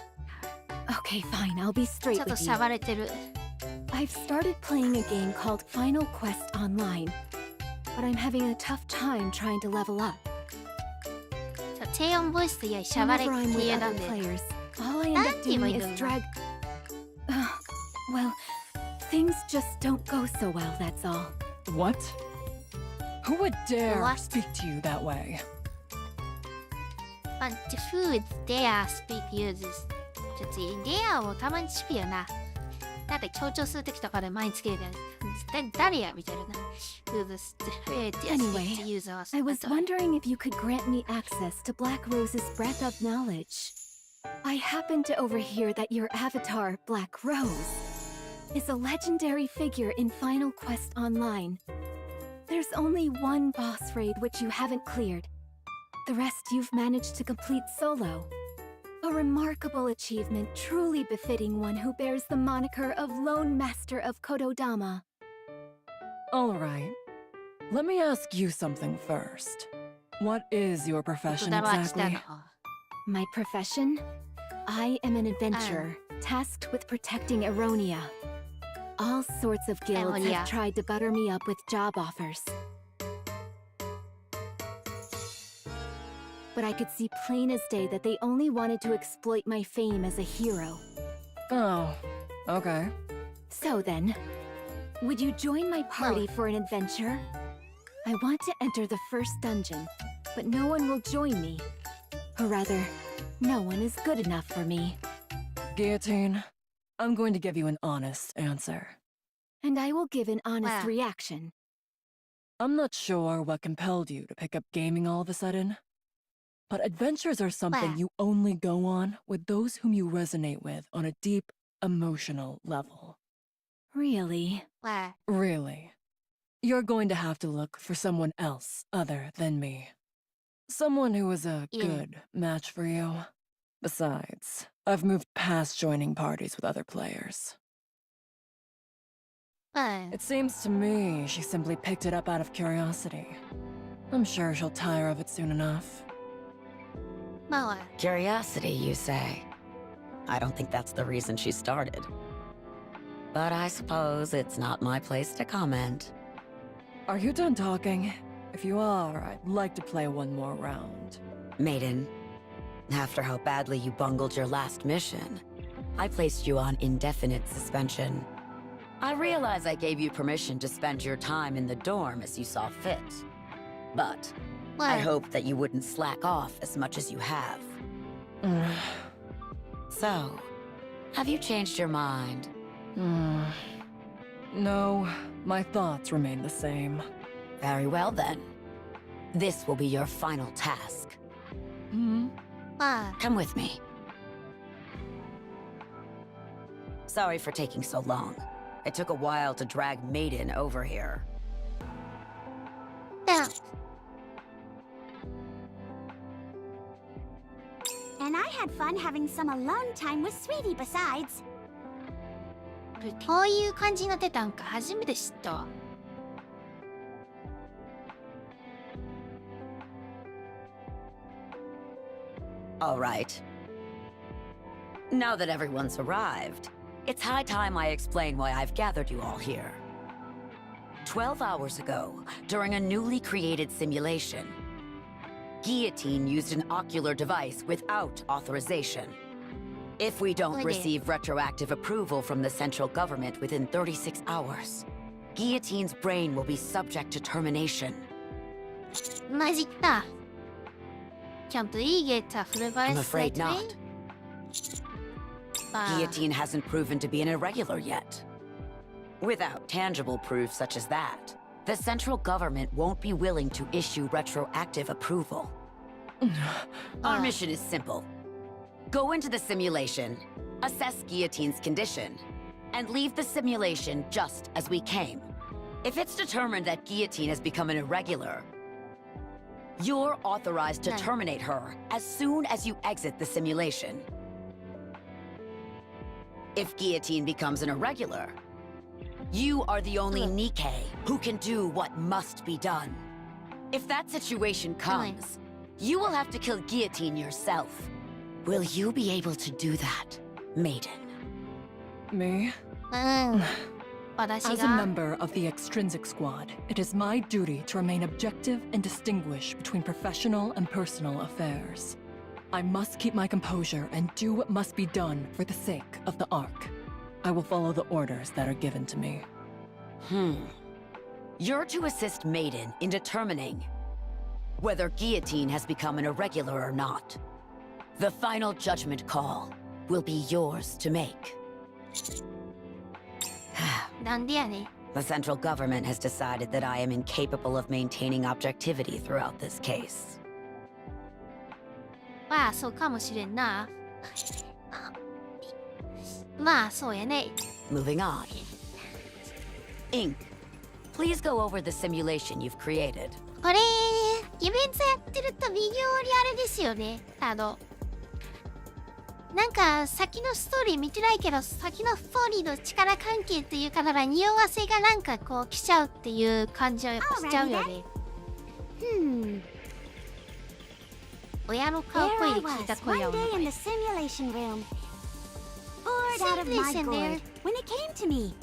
Okay, fine, I'll be ち straight ょっと with し you. ゃばれてる。 I've started playing a game called Final Quest Online, but I'm having a tough time trying to level up. 低音ボイスというよりしゃばれ Whenever I'm っていう with な other んで。 players, all I end up doing is drag. Well, things just don't go so well, that's all. What? Who would dare What? speak to you that way? But who would dare speak uses? ちょっとdareをたまにつくよな。なんか強調するときとかで前につけるじゃん。誰やみたいな。Who the Anyway, users? I was wondering if you could grant me access to Black Rose's breadth of knowledge. I happened to overhear that your avatar, Black Rose, is a legendary figure in Final Quest Online. There's only one boss raid which you haven't cleared. The rest you've managed to complete solo. A remarkable achievement truly befitting one who bears the moniker of Lone Master of Kododama. All right. Let me ask you something first. What is your profession だわした exactly? の。 My profession? I am an adventurer, tasked with protecting Eronia. All sorts of guilds Eronia. have tried to butter me up with job offers. But I could see plain as day that they only wanted to exploit my fame as a hero. Oh, okay. So then, would you join my party for an adventure? I want to enter the first dungeon, but no one will join me. Or rather, no one is good enough for me. Guillotine, I'm going to give you an honest answer. And I will give an honest Wow. reaction. I'm not sure what compelled you to pick up gaming all of a sudden, but adventures are something Wow. you only go on with those whom you resonate with on a deep, emotional level. Really? わ Really. You're going to have to look for someone else other than me. Someone who is a Yeah. good match for you. Besides, I've moved past joining parties with other players. It seems to me she simply picked it up out of curiosity. I'm sure she'll tire of it soon enough. まあ Curiosity, you say? I don't think that's the reason she started. But I suppose it's not my place to comment. Are you done talking? If you are, I'd like to play one more round. Maiden, after how badly you bungled your last mission, I placed you on indefinite suspension. I realize I gave you permission to spend your time in the dorm as you saw fit. But I hoped that you wouldn't slack off as much as you have. So, have you changed your mind? No, my thoughts remain the same. Very well then. This will be your final task. まあ Come with me. Sorry for taking so long. It took a while to drag Maiden over here. で And I had fun having some alone time with Sweetie besides. こういう感じになってたんか初めて知ったわ。All right. Now that everyone's arrived, it's high time I explain why I've gathered you all here. 12 hours ago, during a newly created simulation, Guillotine used an ocular device without authorization. If we don't receive retroactive approval from the central government within 36 hours, Guillotine's brain will be subject to termination. マジか。Can't believe it's a full I'm advice afraid not. Guillotine Ah. hasn't proven to be an irregular yet. Without tangible proof such as that, the central government won't be willing to issue retroactive approval. Our mission is simple. Go into the simulation, assess Guillotine's condition, and leave the simulation just as we came. If it's determined that Guillotine has become an irregular, you're authorized to terminate her as soon as you exit the simulation. If Guillotine becomes an irregular, you are the only Nikke who can do what must be done. If that situation comes, you will have to kill Guillotine yourself. Will you be able to do that, Maiden? Me? うん。私 As a が member of the extrinsic squad, it is my duty to remain objective and distinguish between professional and personal affairs. I must keep my composure and do what must be done for the sake of the Ark. I will follow the orders that are given to me. You're to assist Maiden in determining whether Guillotine has become an irregular or not. The final judgment call will be yours to make. なんでやね。The central government has decided that I am incapable of maintaining objectivity throughout this case. まあそうかもしれんな。まあそうやね。 Moving on. Ink, please go over the simulation you've created. これイベントやってると微妙にあれですよね。なんか先のストーリー見てないけど先のストーリーの力関係っていうかなら匂わせがなんかこう来ちゃうっていう感じはやっぱしちゃうよね。親の顔 There 声 I で聞いた was, 声 one は day in the simulation room. Bored out of my Simulation there. gourd when it came to me.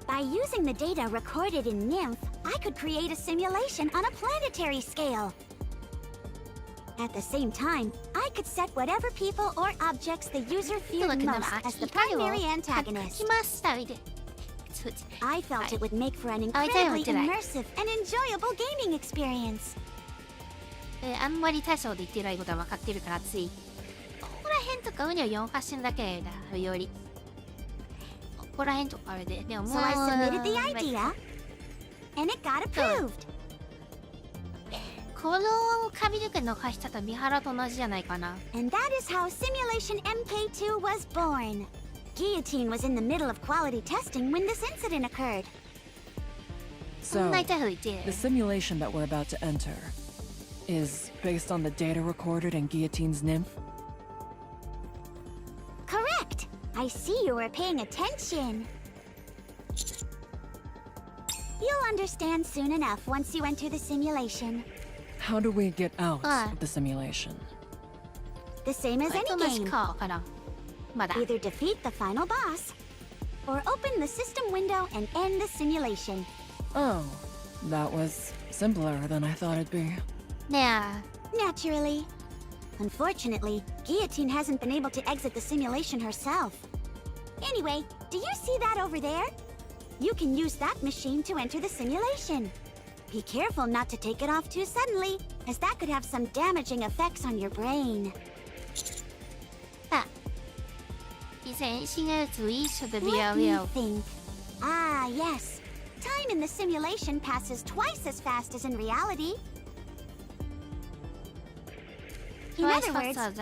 By using the data recorded in Nymph, I could create a simulation on a planetary scale. At the same time, I could set whatever people or objects the user でも feared でも most as the 光を primary 書 antagonist. きましたみたいな。I felt it would make for an あ、痛いわ incredibly 痛い。 immersive and enjoyable gaming experience. あんまり大層で言ってないことは分かってるからついここら辺とかウニを4ファッションだけだよりここら辺とかあれででももう So I submitted the idea, and it got approved. この髪の毛の描き方三原と同じじゃないかな And that is how Simulation MK2 was born. Guillotine was in the middle of quality testing when this incident occurred. そん So, な痛いほど言って the simulation that we're about to enter is based on the data recorded in Guillotine's Nymph? Correct! I see you were paying attention. You'll understand soon enough once you enter the simulation. How do we get out of the simulation? The same as これ any と同じ game. かわからん。まだ。 Either defeat the final boss, or open the system window and end the simulation. Oh, that was simpler than I thought it'd be. ね Naturally. Unfortunately, Guillotine hasn't been able to exit the simulation herself. Anyway, do you see that over there? You can use that machine to enter the simulation. Be careful not to take it off too suddenly, as that could have some damaging effects on your brain. 以前新要注意说的 Let 了 me 了。 think. Ah, yes. Time in the simulation passes twice as fast as in reality. In other words, 1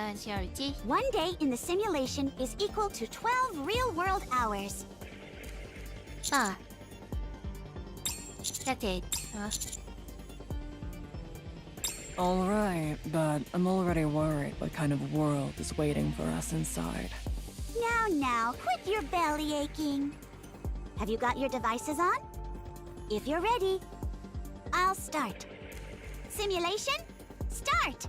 day in the simulation is equal to 12 real-world hours. ああ。だって、All right, but I'm already worried what kind of world is waiting for us inside. Now, quit your belly aching. Have you got your devices on? If you're ready, I'll start. Simulation, start!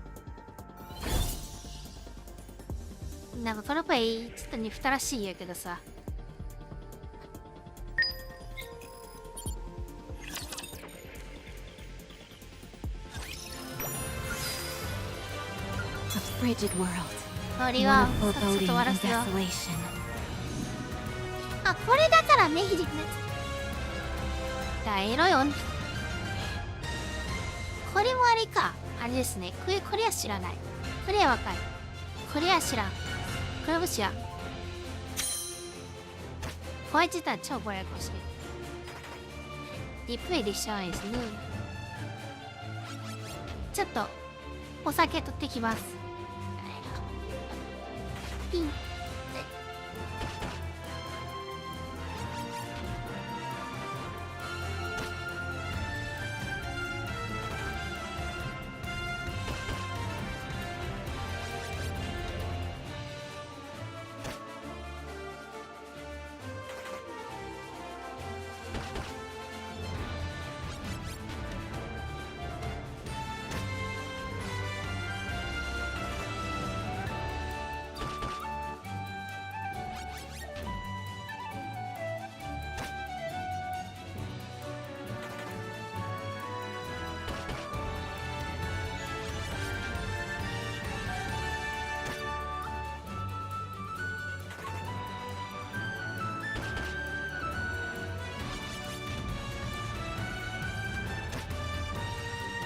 なんかこの声ちょっと憎たらしいやけどさ。A frigid world. 森 One は of ちょっ foreboding と終わら and すよ。 desolation. あ、これだから目ひりね。だえろよ。これもあれか。あれですね。これは知らない。これはわかる。これは知らん。これも知らん。こいつだ超ぼやこしい。リプレイできちゃうんですね。ちょっとお酒取ってきます。ピン。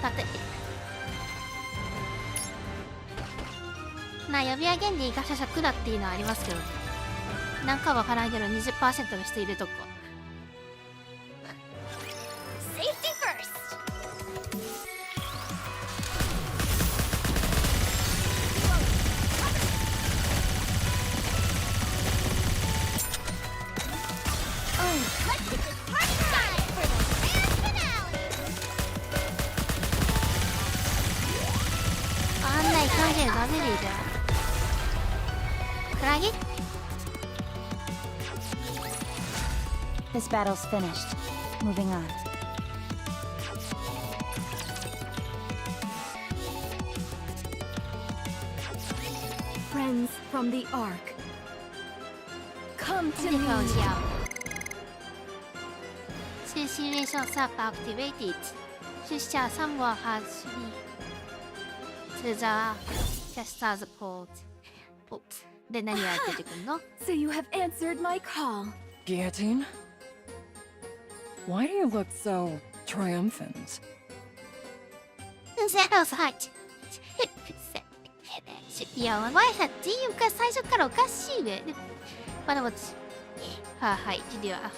さてまあ呼び上げんでいいガシャシャクだっていうのはありますけど、なんかわからんけど 20% の人いるとこ。 Safety first! Let's get this party started for the grand finale! あんないかんけどダメでいいじゃん。クラゲ This battle's finished. Moving on. Friends from the Ark. Come to で me. 顔し合う。シミュレーションサーバーアクティベイティッ出社サムワーハズシリーズザキャスターズポーズポップで何が出てくるの？ So you have answered my call. Guillotine? Why do you look so triumphant? ゼロサイチいや、お前さ、自由が最初からおかしいね。まだもつ。はい、では。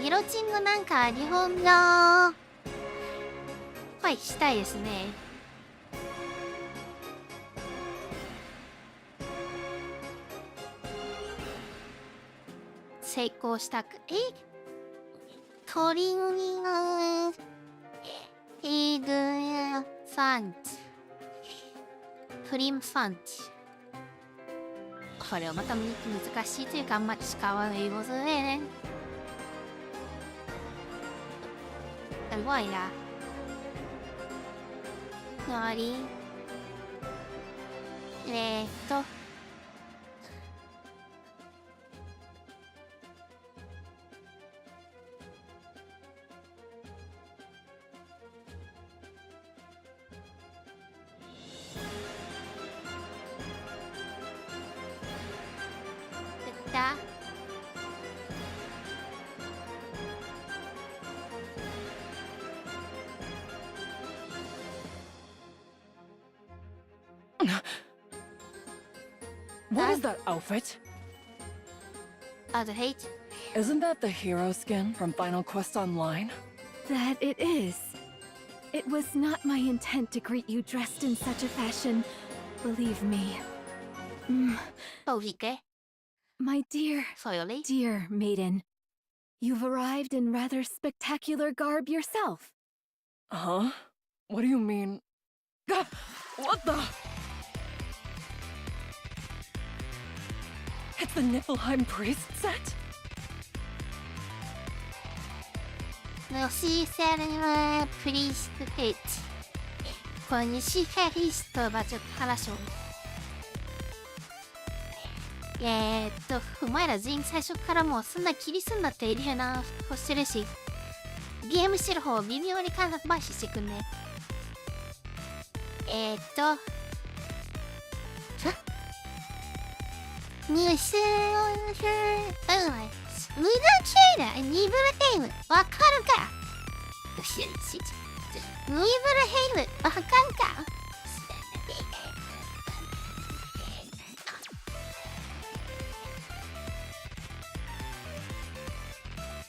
ギロチンのなんか日本のはいしたいですね。成功したくトリンギングイグファンチプリムファンチこれをまた難しいというかあんまり使わないことね。すごいな。なにだWhat is that outfit? the hate? Isn't that the hero skin from Final Quest Online? That it is. It was not my intent to greet you dressed in such a fashion. Believe me. My dear, dear maiden. You've arrived in rather spectacular garb yourself. Huh? What do you mean? Gah! What the? It's the Niflheim priest set? のシーセルのプリストヘッド。これにシーフェリストはちょっと話を。お前ら全員最初からもうそんな気にすんなっているよな。こしてるし。ゲームしてる方を微妙に感覚回ししてくんね。ニュース無駄チェーナニブルヘイムわかるかニブルヘイムわかんか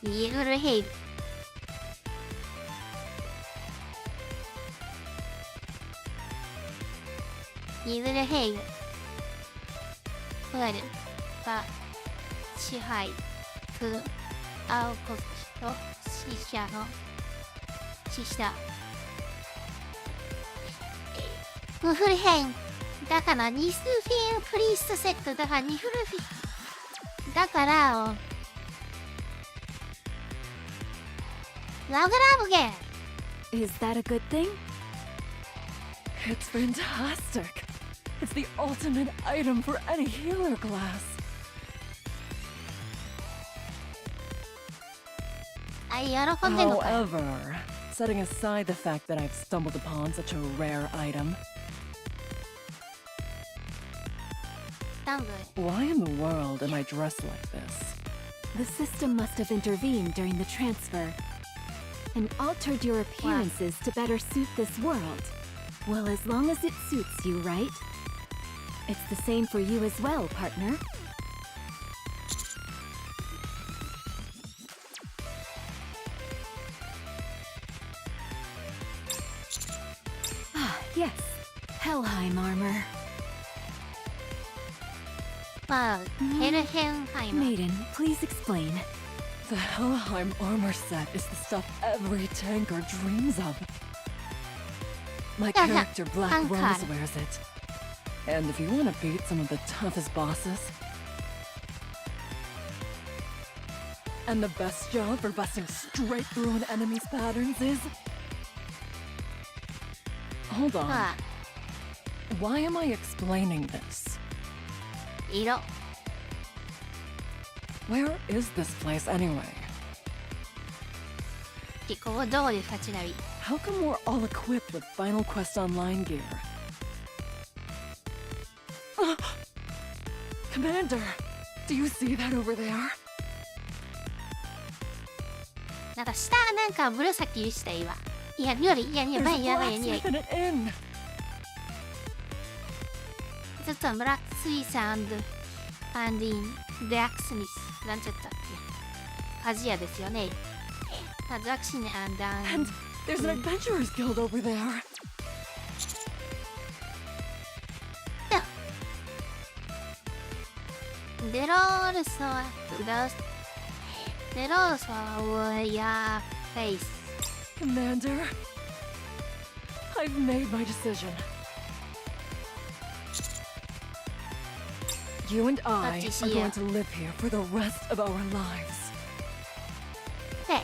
ニブルヘイムニブルヘイム我は支配する青こと死者の死者ムフルヘンだからニスフィンプリーストセットだからニフルフィンだからラグラブゲ Is that a good thing? It's fantastic. It's the ultimate item for any healer class. However, setting aside the fact that I've stumbled upon such a rare item, why in the world am I dressed like this? The system must have intervened during the transfer and altered your appearances to better suit this world. Well, as long as it suits you, right? It's the same for you as well, partner. Ah, yes. Helheim armor. Maiden, please explain. The Helheim armor set is the stuff every tanker dreams of. My character Black Rose wears it. And if you want to beat some of the toughest bosses, and the best job for busting straight through an enemy's patterns is... Hold on. Why am I explaining this? Where is this place anyway? How come we're all equipped with Final Quest Online gear? Commander, do you see that over there? なんか下なんか紫したいわ。いや、より、いや、やばいやばいやばい。ちょっとブラックスイスアンディン、デラックスミス、なんちゃったっけ。鍛冶屋ですよね。ザクシンAnd there's an adventurers guild over there. There also your face. Commander, I've made my decision. You and I Let's are see going it. to live here for the rest of our lives. 对。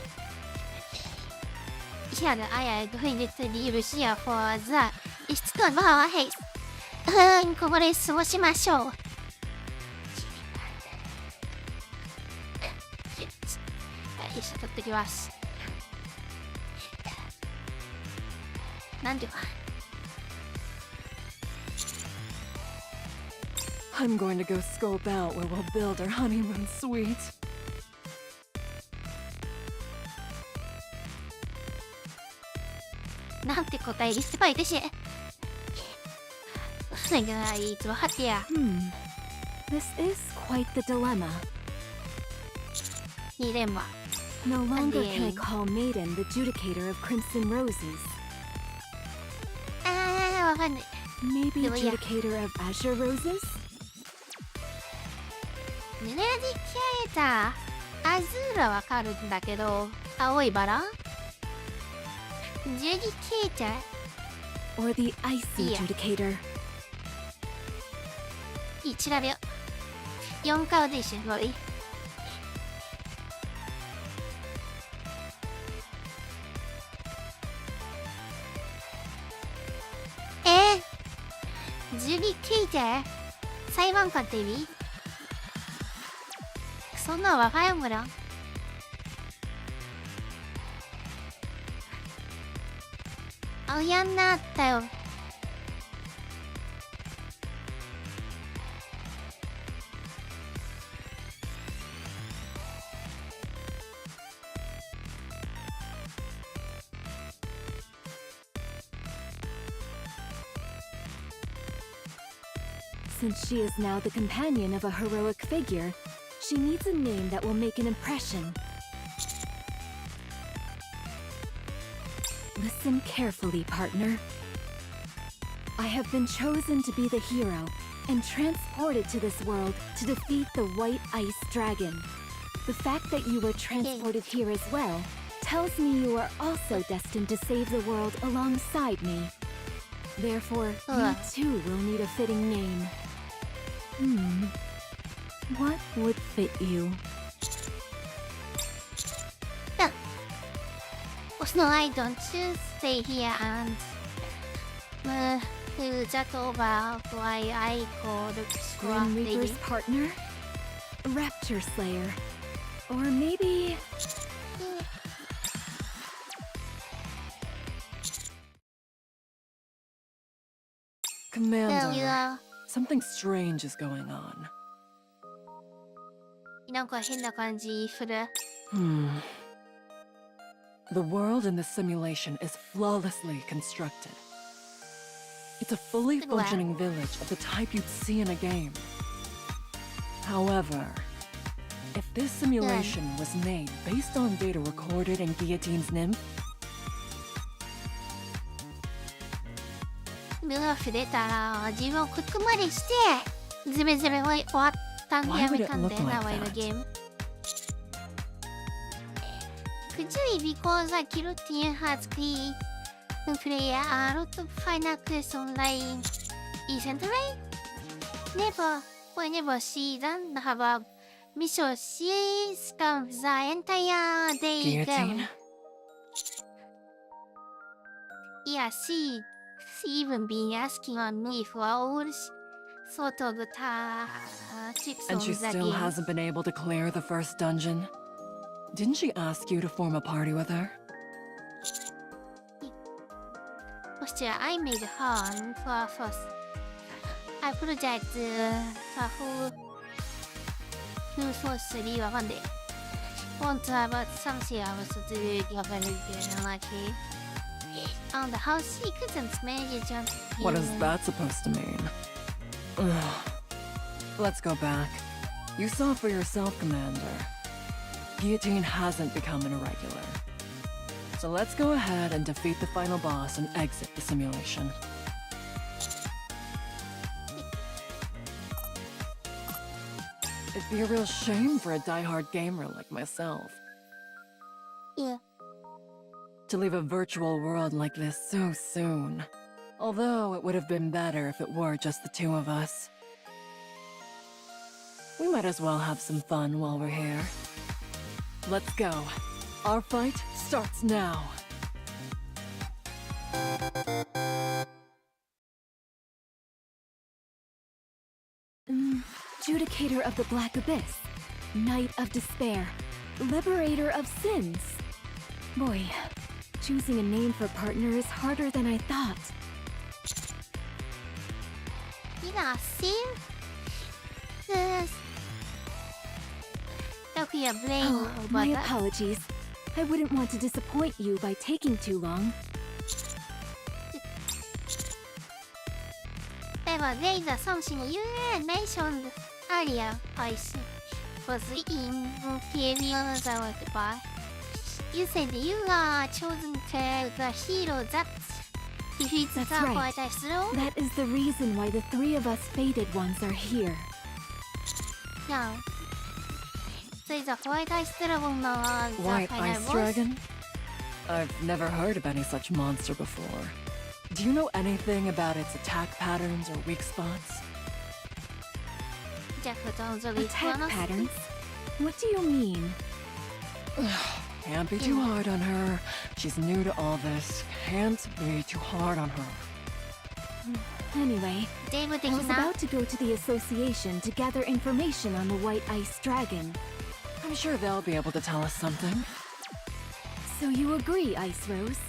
Ich habe Eier gegründet, liebe Skier vor the. Ich tue Wahrheit. ここで過ごしましょう。よし、取ってきます。なんでか。I'm going to go scope out where we'll build our honeymoon suite. なんて答えすればいいでしょ。那个怎么hat der? This is quite the dilemma. 2連は No longer can I Andy. call Maiden the judicator of crimson roses. わかんない。 Maybe Yeah, yeah. judicator of azure roses? ネディケーターアズーラわかるんだけど、青いバラジュディケーター Or the icy Yeah. judicator? いい調べよう。4顔でしょ、これ。ジュディケーター裁判官って意味そんなわかるもらあやんなったよ。Since she is now the companion of a heroic figure, she needs a name that will make an impression. Listen carefully, partner. I have been chosen to be the hero and transported to this world to defeat the White Ice Dragon. The fact that you were transported here as well tells me you are also destined to save the world alongside me. Therefore, you too will need a fitting name. What would fit you? No, I don't stay here and do that over why I call the Grim lady. Reaper's partner? Rapture Slayer? Or maybe... Commander, something strange is going on. なんか変な感じする。The world in this simulation is flawlessly constructed. It's a fully Wow. functioning village of the type you'd see in a game. However, if this simulation was made based on data recorded in Guillotine's nymph, 目が触れたら自分をくくまでしてズメズメ終わったんで Why や would め it たんだ look よな、 like ワイの that? ゲーム。Could you because a guillotine has key to play a lot of final quest online isn't right? Never, whenever she done have a mission she spends the entire day Guillotine? Yeah, she even been asking on me for all sort of tips And on she the still game. hasn't been able to clear the first dungeon? Didn't she ask you to form a party with her? First, I made her for first. I apologize for who first leave one day. Want to about something I was to do like and how she couldn't manage jump. What is that supposed to mean? Ugh. Let's go back. You saw for yourself, Commander. Guillotine hasn't become an irregular. So let's go ahead and defeat the final boss and exit the simulation. It'd be a real shame for a die-hard gamer like myself Yeah. to leave a virtual world like this so soon. Although it would have been better if it were just the two of us. We might as well have some fun while we're here. Let's go. Our fight starts now. Judicator of the Black Abyss, Knight of Despair, Liberator of Sins. Boy, choosing a name for partner is harder than I thought. You got sin? Don't be a blame. Oh, my apologies. I wouldn't want to disappoint you by taking too long. でもレイザー送信の Nation Area 配信 was in period by. You said you are chosen to the hero that defeats the That's right. white ice throne. That is the reason why the three of us fated ones are here. Yeah. So the white ice dragonの White final Ice boss? Dragon? I've never heard of any such monster before. Do you know anything about its attack patterns or weak spots? じゃあ普段の Attack patterns? What do you mean? Can't be too hard on her. She's new to all this. Can't be too hard on her. Anyway, ゲーム的 I was な about to go to the association to gather information on the White Ice Dragon. I'm sure they'll be able to tell us something. So you agree, Ice Rose?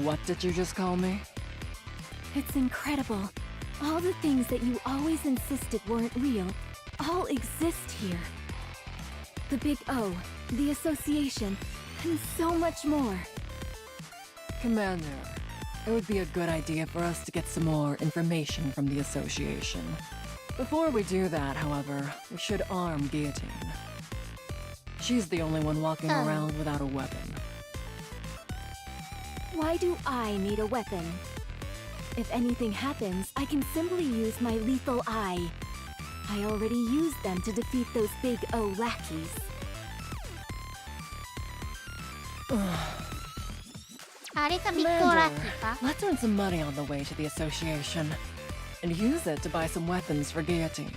What did you just call me? It's incredible. All the things that you always insisted weren't real all exist here. The Big O, the association, and so much more. Commander, it would be a good idea for us to get some more information from the association. Before we do that, however, we should arm Guillotine. She's the only one walking around without a weapon. Why do I need a weapon? If anything happens, I can simply use my lethal eye. I already used them to defeat those Big O lackeys. Commander, let's earn some money on the way to the association and use it to buy some weapons for Guillotine.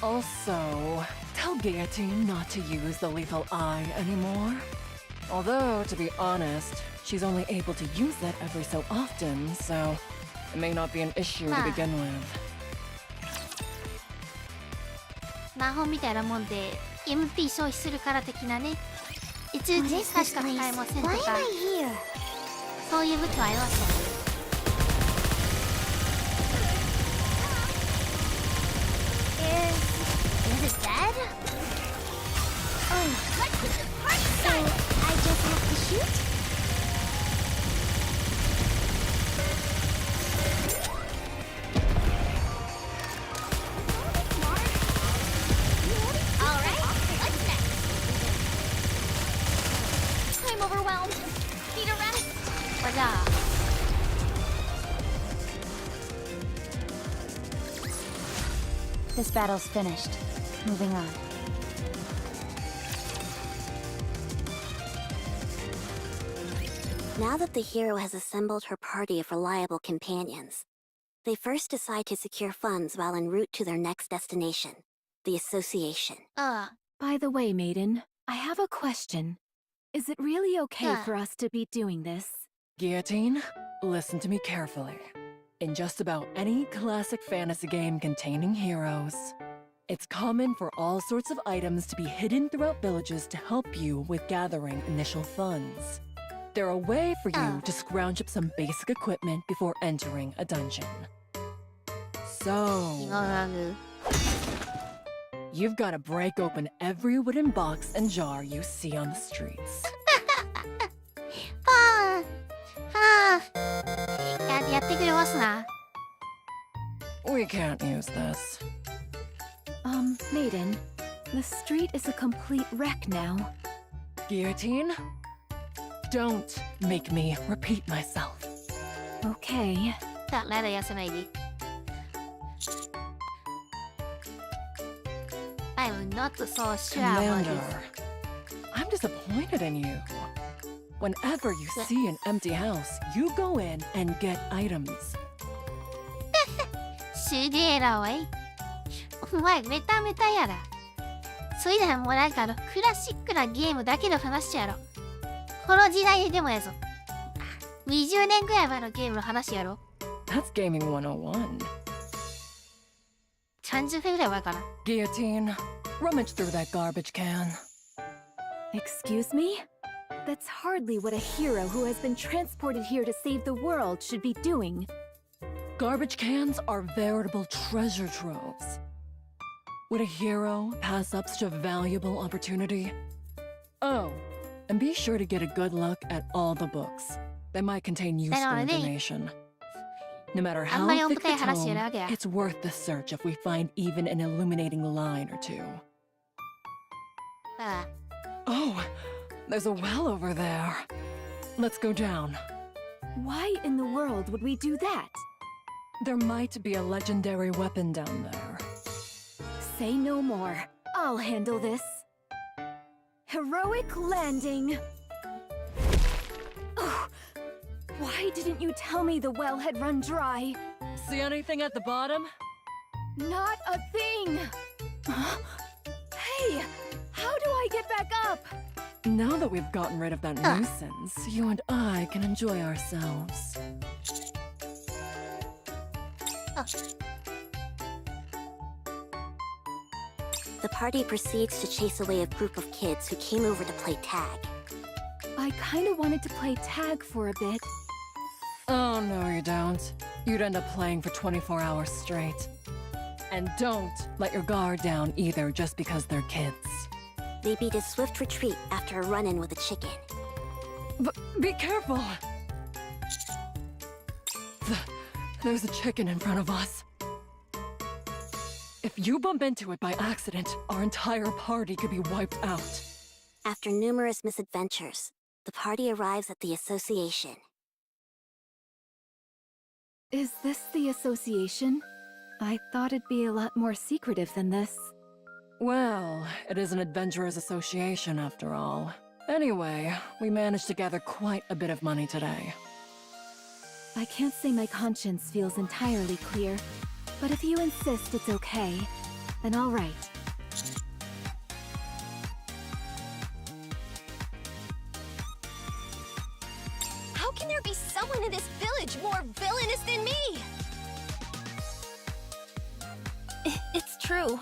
Also, tell Guillotine not to use the lethal eye anymore. Although, to be honest, she's only able to use it every so often, so it may not be an issue to begin with. 魔法みたいなもんで MP 消費するから的なね。いちいち確か使えませんとか、そういう武器はありますよね。Is it dead? Oh, so I just have to shoot? Alright, what's next? I'm overwhelmed. Need a rest. じゃあ This battle's finished. Moving on. Now that the hero has assembled her party of reliable companions, they first decide to secure funds while en route to their next destination, the association. By the way, Maiden, I have a question. Is it really okay for us to be doing this? Guillotine, listen to me carefully. In just about any classic fantasy game containing heroes, it's common for all sorts of items to be hidden throughout villages to help you with gathering initial funds. They're a way for you to scrounge up some basic equipment before entering a dungeon. So, you've got to break open every wooden box and jar you see on the streets. やってくれますな。 We can't use this. Maiden, the street is a complete wreck now. Guillotine? Don't make me repeat myself. Okay. さあ、ライダー休めり。I'm not so sure about Commander, this. I'm disappointed in you. Whenever you see an empty house, you go in and get items. すげえなおい。お前メタメタやら。それではもうなんかクラシックなゲームだけの話やろ。この時代でもやぞ。20年くらい前のゲームの話やろ。That's gaming 101. 30分くらい前かな。Guillotine, rummage through that garbage can. Excuse me? That's hardly what a hero who has been transported here to save the world should be doing. Garbage cans are veritable treasure troves. Would a hero pass up such a valuable opportunity? Oh, and be sure to get a good look at all the books. They might contain useful information. No matter how thick the tome, it's worth the search if we find even an illuminating line or two. Oh, there's a well over there. Let's go down. Why in the world would we do that? There might be a legendary weapon down there. Say no more. I'll handle this. Heroic landing. Oh, why didn't you tell me the well had run dry? See anything at the bottom? Not a thing. Huh? Hey, how do I get back up? Now that we've gotten rid of that nuisance, you and I can enjoy ourselves. The party proceeds to chase away a group of kids who came over to play tag. I kinda wanted to play tag for a bit. Oh, no you don't. You'd end up playing for 24 hours straight. And don't let your guard down either just because they're kids. They beat a swift retreat after a run-in with a chicken. Be careful! There's a chicken in front of us. If you bump into it by accident, our entire party could be wiped out. After numerous misadventures, the party arrives at the association. Is this the association? I thought it'd be a lot more secretive than this. Well, it is an adventurers association after all. Anyway, we managed to gather quite a bit of money today. I can't say my conscience feels entirely clear, but if you insist it's okay, then all right. How can there be someone in this village more villainous than me? It's true.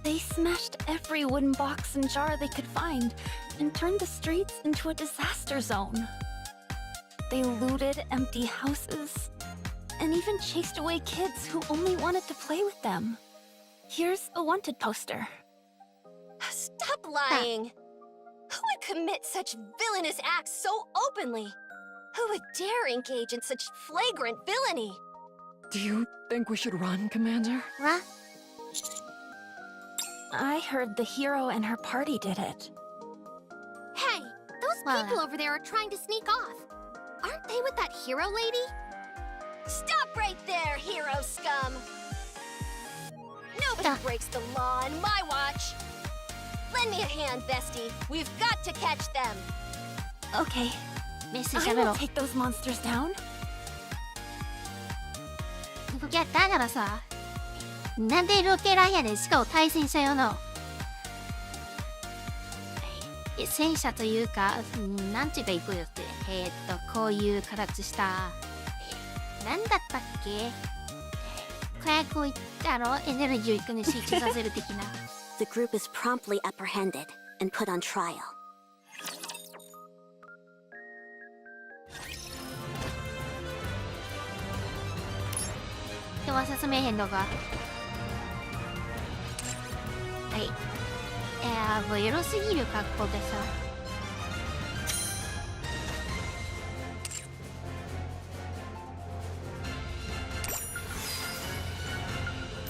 They smashed every wooden box and jar they could find and turned the streets into a disaster zone. They looted empty houses and even chased away kids who only wanted to play with them. Here's a wanted poster. Stop lying! Who would commit such villainous acts so openly? Who would dare engage in such flagrant villainy? Do you think we should run, Commander? What? I heard the hero and her party did it. Hey, those people over there are trying to sneak off. Aren't they with that hero lady? Stop right there, hero scum! Nobody breaks the law on my watch! Lend me a hand, bestie. We've got to catch them! Okay. I will take those monsters down. いやだからさ、なんでロケランやねん。しかも対戦車用の戦車というか、なんていうかいくよって、こういう形したなんだったっけ、火薬をエネルギーを一個に集中させる的な。The group is promptly apprehended and put on trial. でも説明へんのか。はい。もうエロすぎる格好でさ。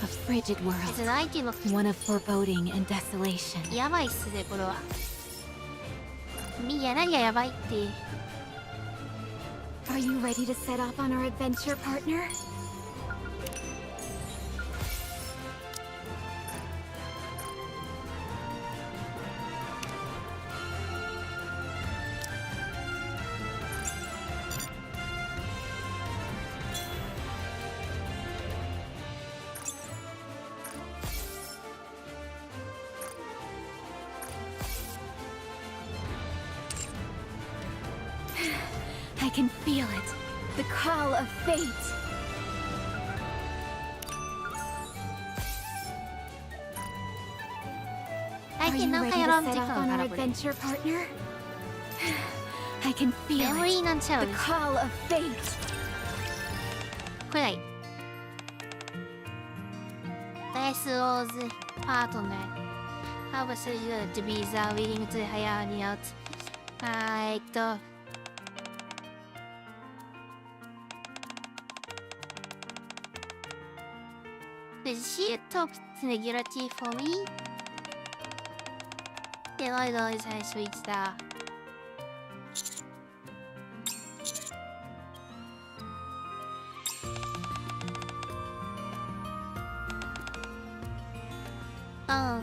A frigid world, 別の相手の one of foreboding and desolation. やばいっすねこれは。いや何がやばいって。Are you ready to set off on our adventure, partner? can feel it. The call of fate. Are you ready to set off on our adventure, partner? I can feel it. The call of fate. これがいい。This was partner. How was it to be the willing to hire me out? Did she talk regularly for me? Then I always had switched that. Oh.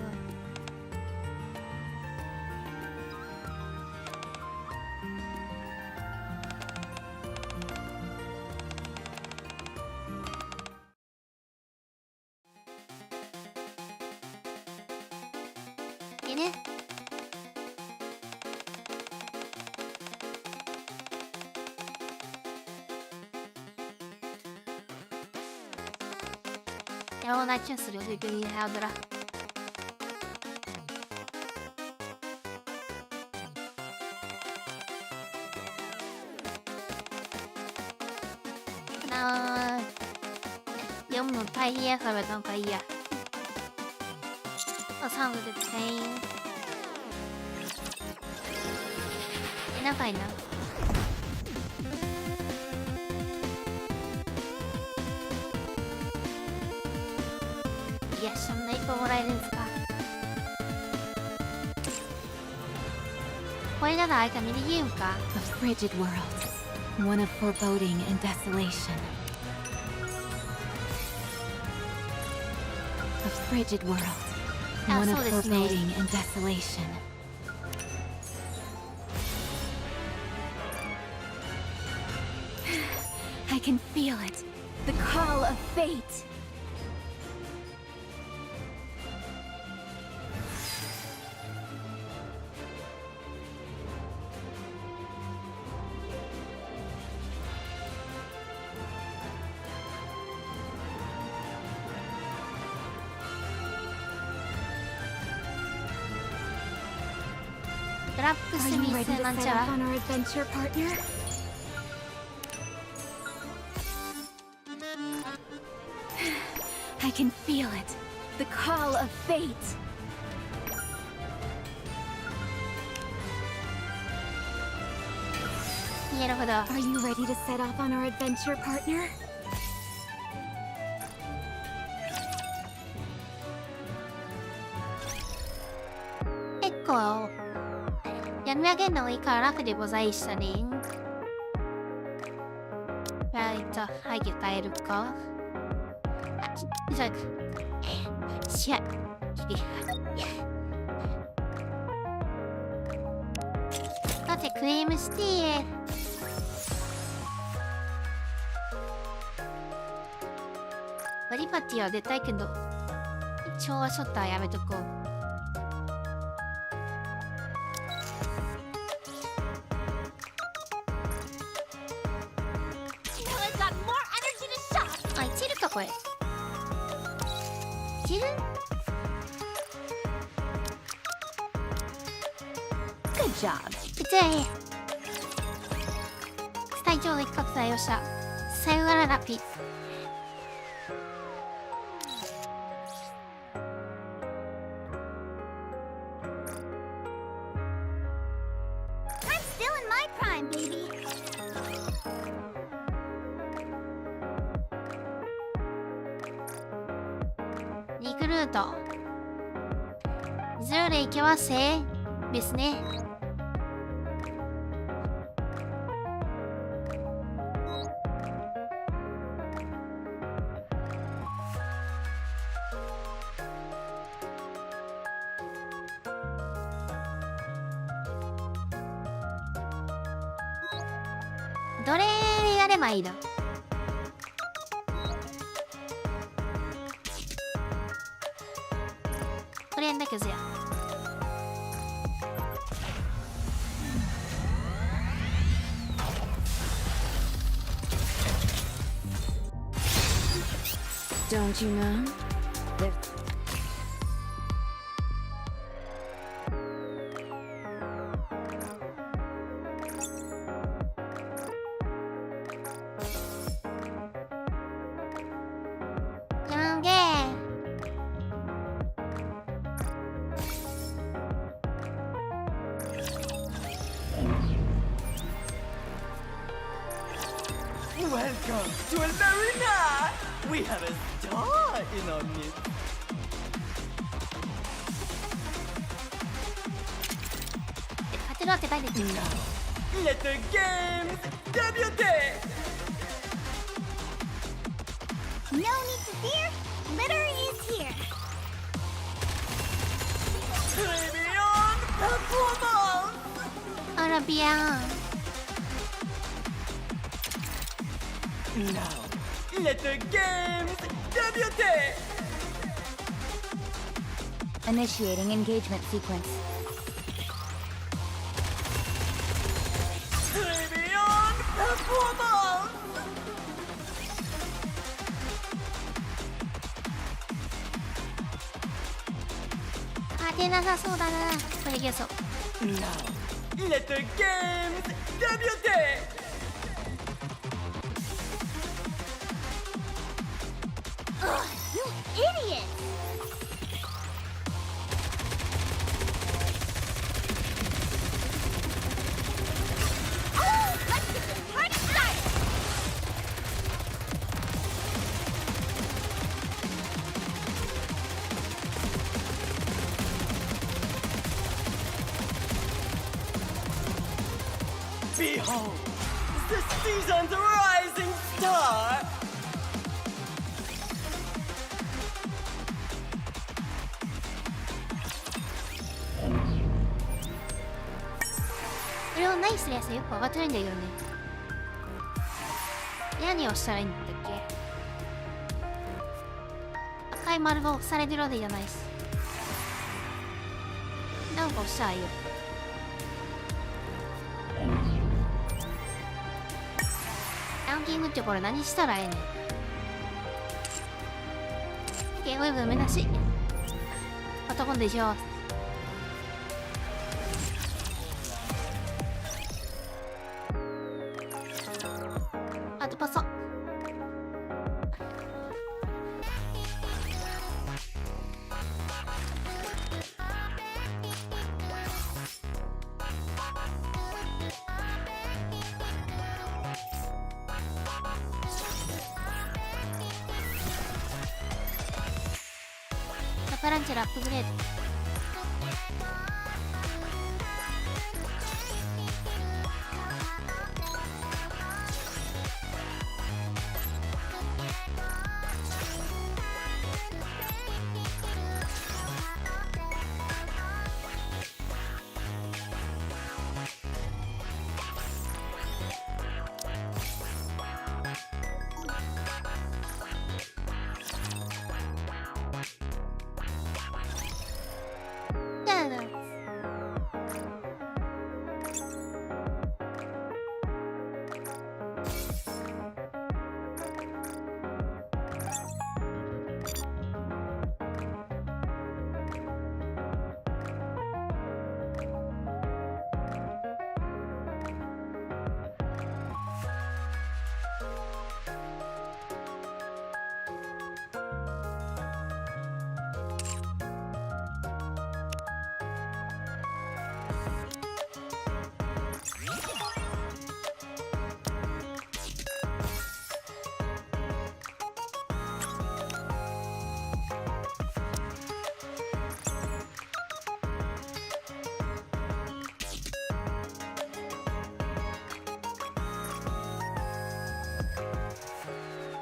Ini. Ya o naçın sürüyor gibi hadra. Nó giống một thay hia rồi mà không phải à. Ở sau rồi được thấy nó phải nào. Yes, そんな一個もらえるんですか。これなら相手見で言うんか。A frigid world, one of foreboding and desolation. A frigid world, one of foreboding and desolation. I can feel it, the call of fate. Are you ready to set off on our adventure, partner? I can feel it, the call of fate. Are you ready to set off on our adventure, partner? Echo. 読み上げるのがいいから楽でございしたね。背景変えるか。じゃあ、しゃ。だってクレームして。バリパティは出たいけど、調和ショッターやめとこう。これいける？ Good job. 最長の一角採用した。さよならラピ。I'm still in my prime, baby. リクルート0で行けますですね。どれやればいいの？これだけどや。Don't you know? There's Welcome to El Marina! We have a star in our midst. Let the games debut! No need to fear. Litter is here. Premium performance! アラビアン Now, let the games debut! Initiating engagement sequence. Premium performance! 勝てなさそうだな。これいけそう。 Now, let the games debut! Ugh, you idiot! Oh, let's get this party started! Behold, the season's rising star! これを何するやつよく分かってないんだけどね。何をしたらいいんだっけ。赤い丸が押されてるわけじゃないし。なんか押したらいいよ。ランキングってこれ何したらええねん。ゲームウェブ目指し。男でしょ。あとパソ。タランチュラアップグレード。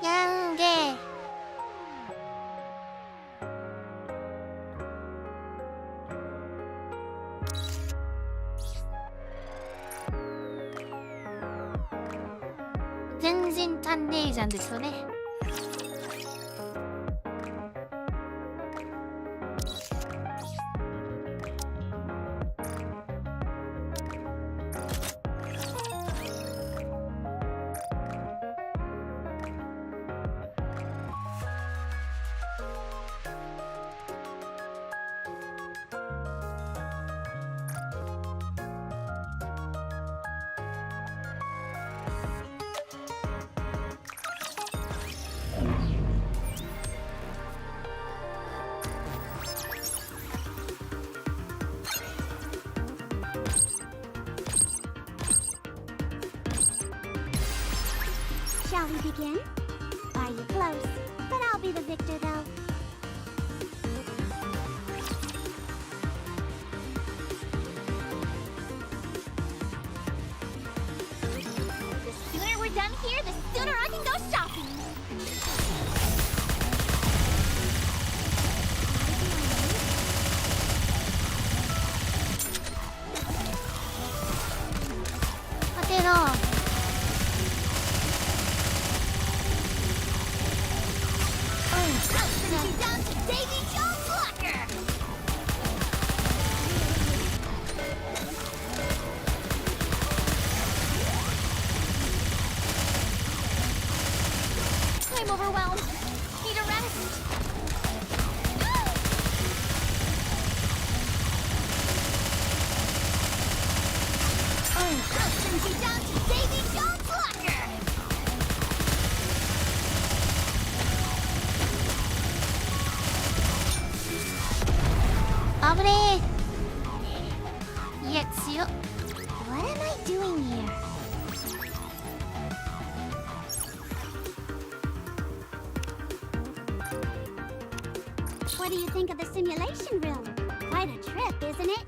やんげー。全然足んねえじゃんですよね。Shall we begin? Are you close? But I'll be the victor, though. The sooner we're done here, the sooner I can go shopping. Down to Davy Jones Locker! I'm overwhelmed. Need a rest. I'll send you down to Davy Jones Locker! What am I doing here? What do you think of the simulation room? Quite a trip, isn't it?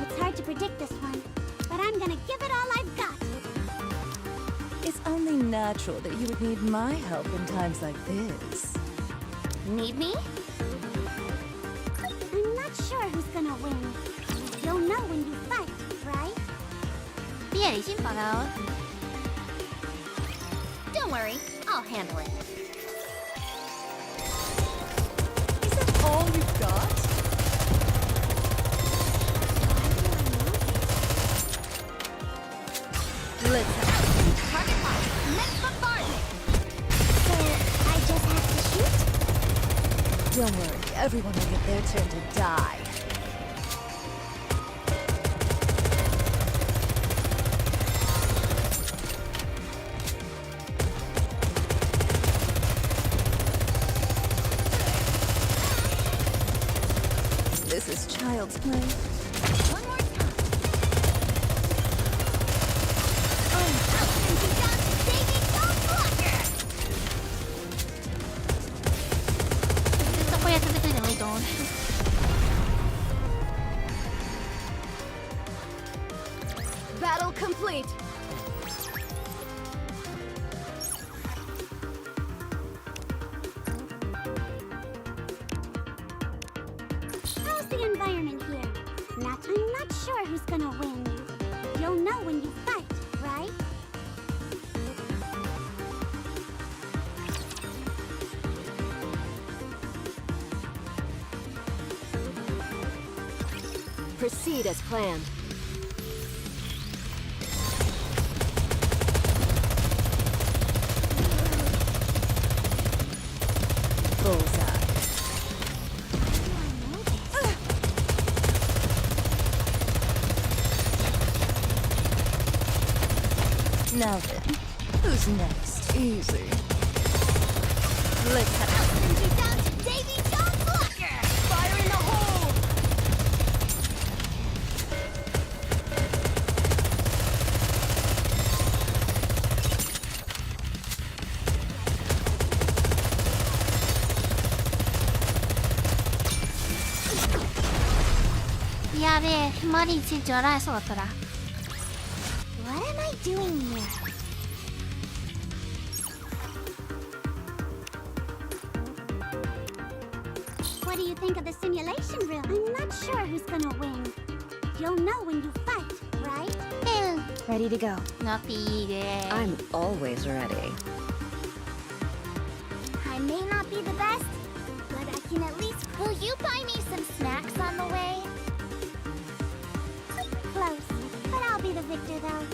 It's hard to predict this one, but I'm gonna give it all I've got. It's only natural that you would need my help in times like this. Need me? I'm not sure who's gonna win. You'll know when you fight, right? Don't worry, I'll handle it. Is that all you've got? Let's Target locked. Next bombardment. So, I just have to shoot? Don't worry, everyone will get their turn to die. This is child's play. One more time. I'll send you down to Davy Jones Locker! ずっとこうやっててもいいと思う。Battle complete. How's the environment here? I'm not sure who's gonna win. You'll know when you fight, right? Proceed as planned. Bullseye. Now then, who's next? Easy. Let's have I'll send you down to Davy Jones Locker! Fire in the hole! What am I doing here? What do you think of the simulation room? I'm not sure who's gonna win. You'll know when you fight, right? Ready to go. I'm always ready. I may not be the best, but I can at least... Will you buy me some snacks on the way? Close, but I'll be the victor, though.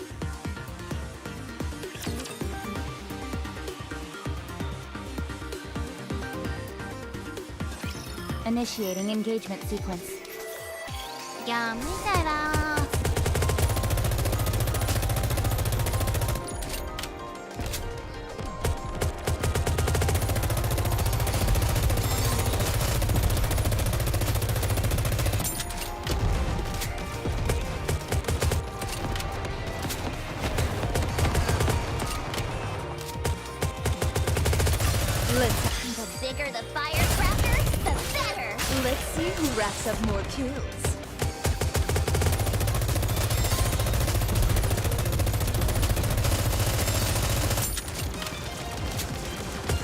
Initiating engagement sequence. いやー、無理だよなー。kills.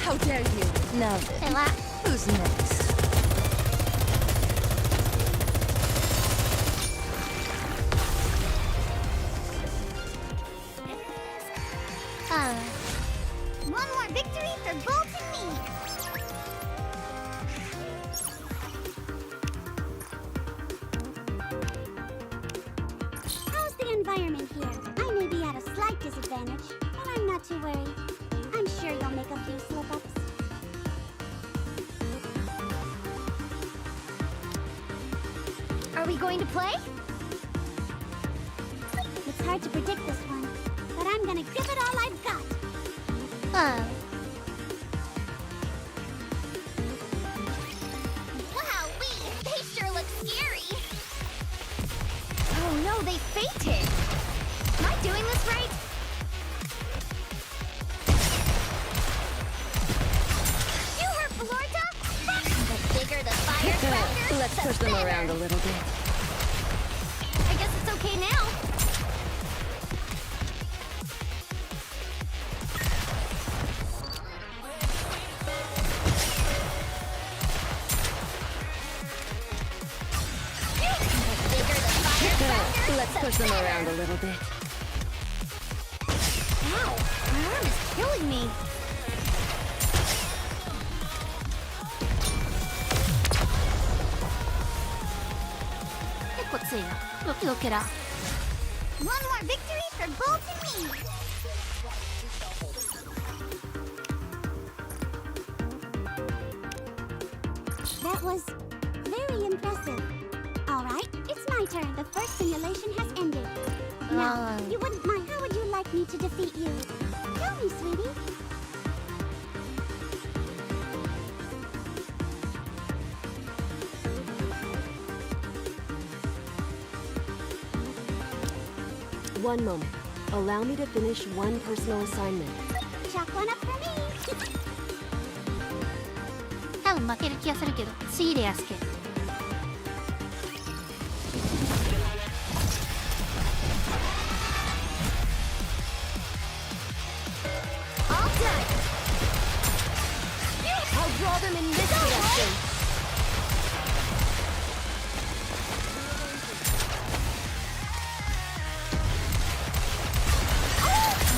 How dare you? Now then, who's next? One more victory for Bolt and me. How's the environment here? I may be at a slight disadvantage, but I'm not too worried. I'm sure you'll make a few slip-ups. Are we going to play? It's hard to predict this one, but I'm gonna give it all I've got. Wowee! They sure look scary. Oh no, they fainted. Am I doing this right? You hurt Florida? The bigger the firecracker, Let's the push them better. around a little bit. I guess it's okay now. Let's push them around a little bit. Ow! My arm is killing me. One more victory for Bolt and me. That was very impressive. All right, it's my turn. The first simulation has ended. Now, you wouldn't mind. How would you like me to defeat you? Tell me, sweetie. One moment. Allow me to finish one personal assignment. Chalk one up for me. 多分負ける気がするけど、次でやすけ。All done. I'll draw them in this direction.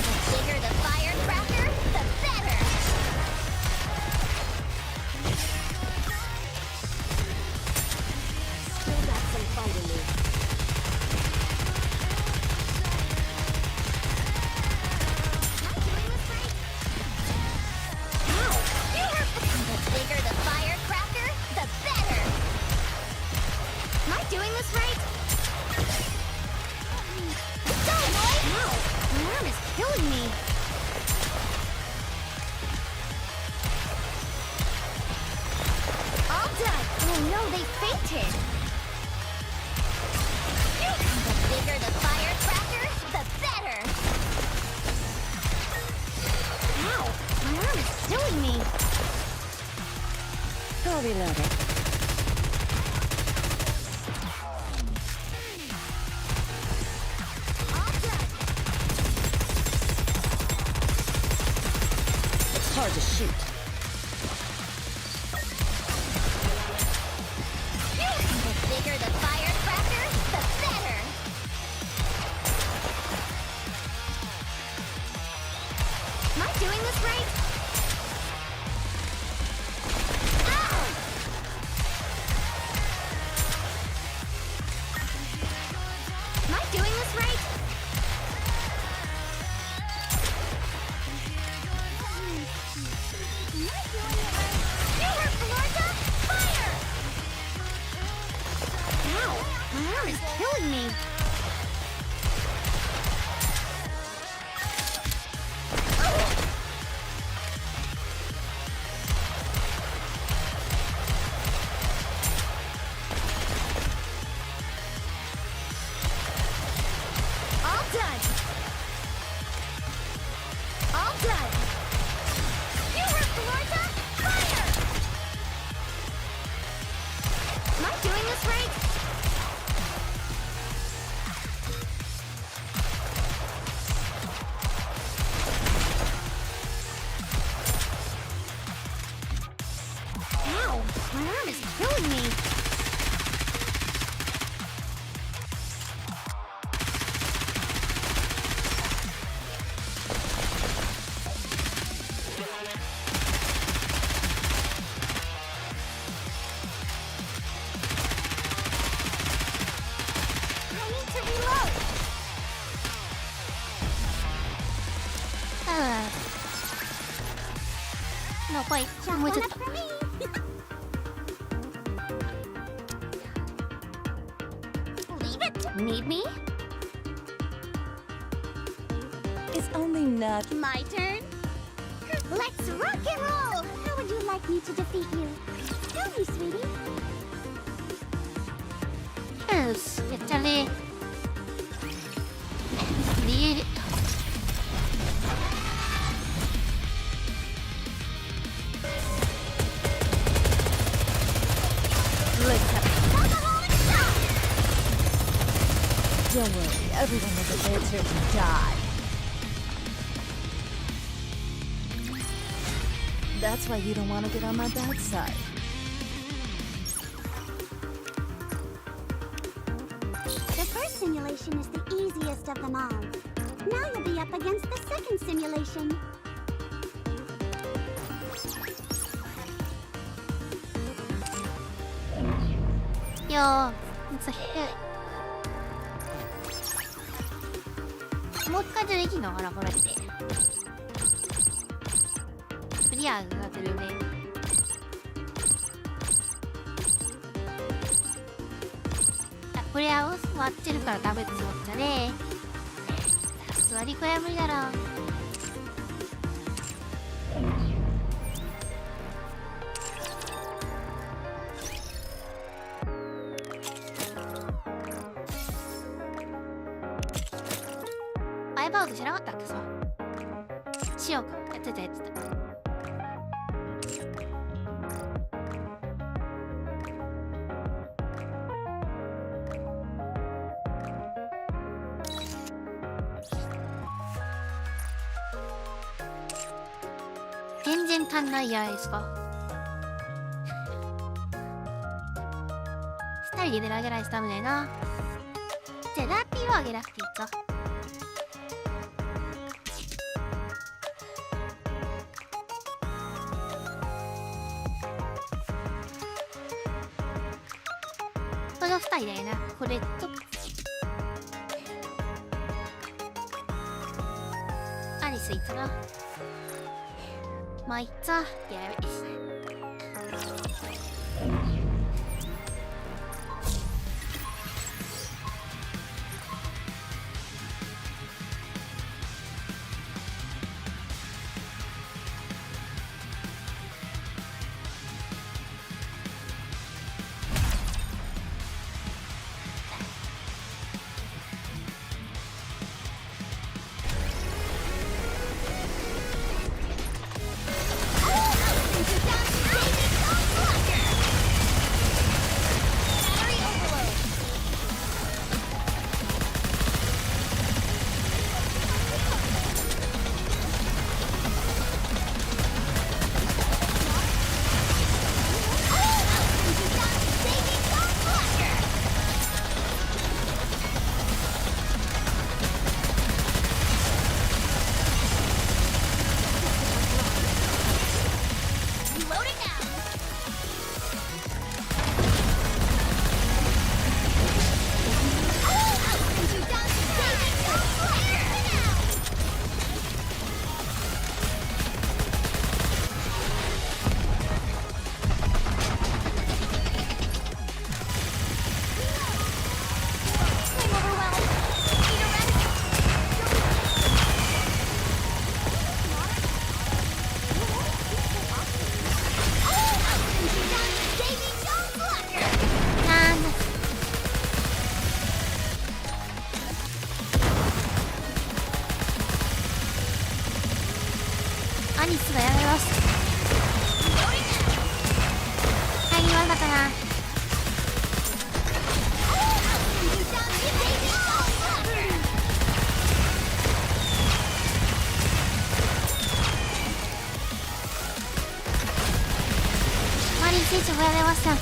The bigger the firecracker, the better. Still got some fight in me. The bigger the firecracker, the better. Am I doing this right? Go, boy! Ow! My arm is killing me. All done. Oh no, they fainted. The bigger the firecracker, the better. Ow! My arm is killing me. Go reload it. All done. It's hard to shoot. The bigger the firecracker, the better. Am I doing this right? Ow! Am I doing this right? Am I doing it right? You hurt Florida! Fire! Ow! My arm is killing me. All done. All done. You hurt Florida! Fire! Am I doing this right? 来い。もうちょっと。Need me? It's only not. My turn? Let's rock and roll! How would you like me to defeat you? Tell me, sweetie. よし、やっちゃれ。リエル。Don't worry, everyone will get their turn to die. That's why you don't want to get on my bad side. The first simulation is the easiest of them all. Now you'll be up against the second simulation. Yo, it's a hit. もう一回できんのかなこれって。クリアが出るね。あ、これは割ってるからダメって思ったね。座りこや無理だろ。アイバウトしなかったっけさ。しようか。やってたやってた。全然足んないじゃないですか。2人で上げないとダメだよな。じゃあラッピーは上げなくていいか。この2人だよな。これとアリスいたな。まあいっざ。やべ。アニスがやめます。タイミング悪かったな。マリン選手もやめました。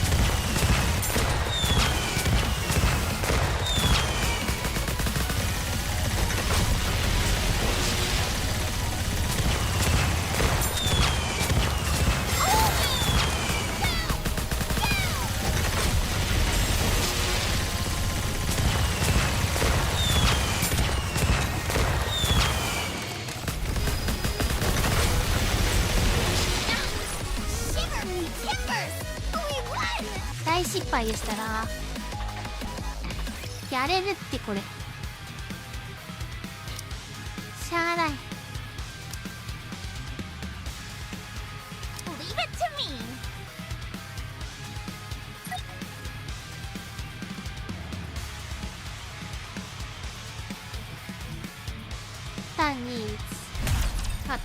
回でしたらやれるって。これしゃあない。 Leave it to me. 3、2、1、カット。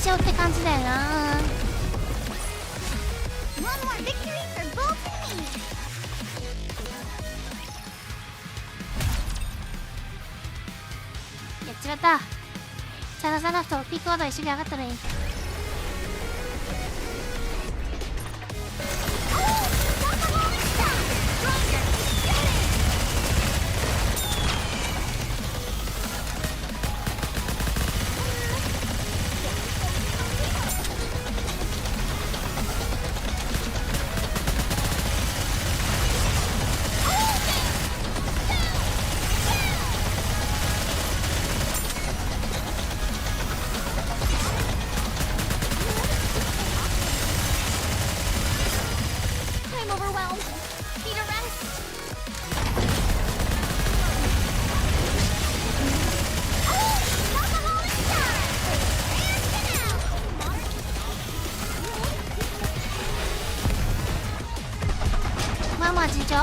勝って感じだよな。やっちまった。サナサナフとピークワード一緒に上がったらいい。まあまあ順調。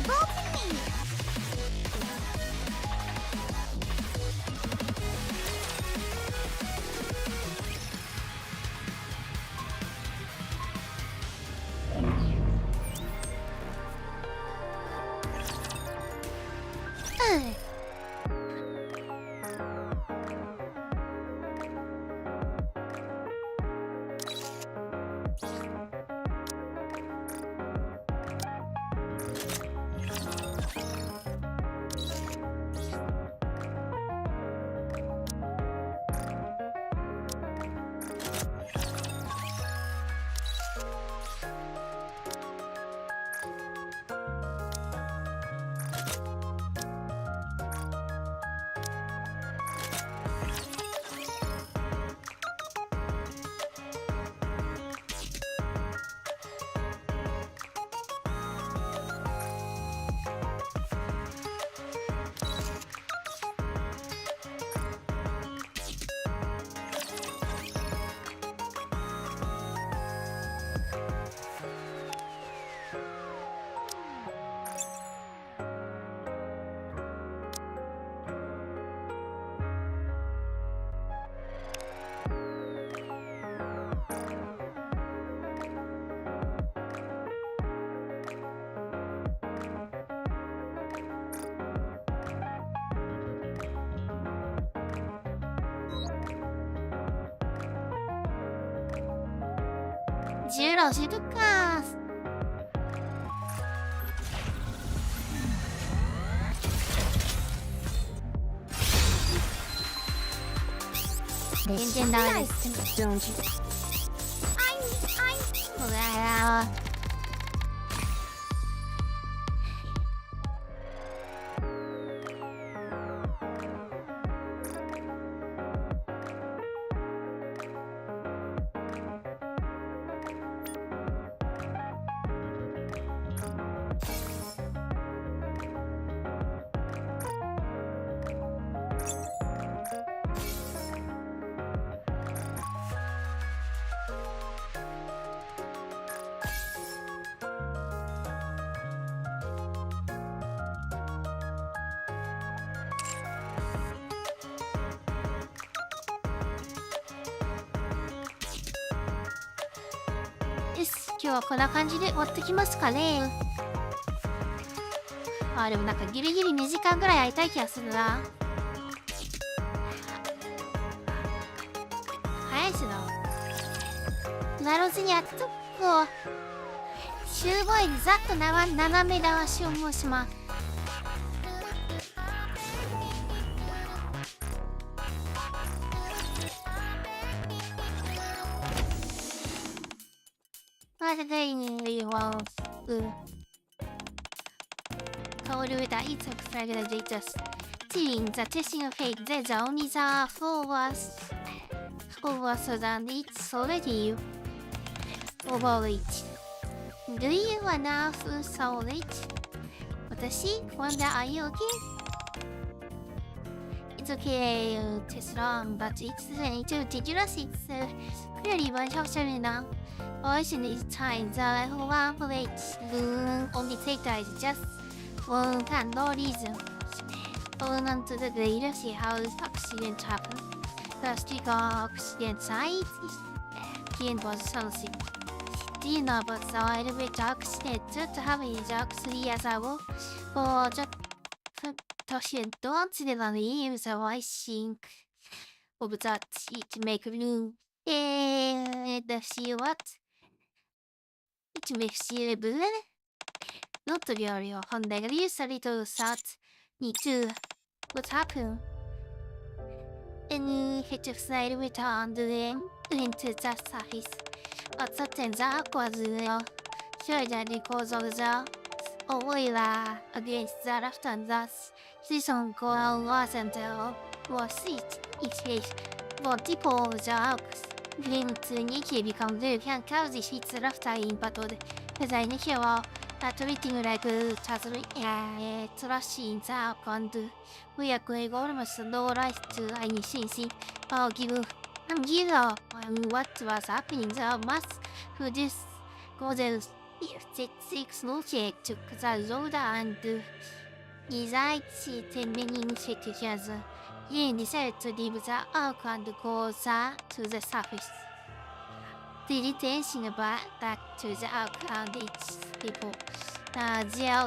involving me. Ugh. 16時か。全然ダメです。うわー。よし、今日はこんな感じで終わってきますかね。あ、でもなんかギリギリ2時間ぐらい会いたい気がするな。早いしな。なるほどにやっとこう終前にざっと斜め倒しを申します。Ich frage das Team, the testing of fate, there's only the four of us than it's already over it. Do you wanna solve it? 私 wonder are you okay? It's okay to strong, but it's dangerous. It's clearly one shot now. Ocean is time, the one plate only take is just one and no reason. Hold on to the data, see how this accident happened. First we got accident site. The end was something. Do you know about the elevator accident? Just having a joke 3 years ago. For just don't see the name, so I think of that it make room. And see what? It makes you blue. Not really a Honda use a little thought. Me too. What happened? Any hit of side returned then into the surface. But certain that was sure that because of the oil against the left and thus season call wasn't was it but people the oaks. Dream to Nikke become blue can cause the sheets left eye in battle. As I Nikke was treating like trash in the pond. We are going almost no right to anything. I'll give up on what was happening. The mass who just causes If it seeks logic to the road and resides it in many situations, he decided to leave the arc and go to the surface. The retention back to the arc and its people. Their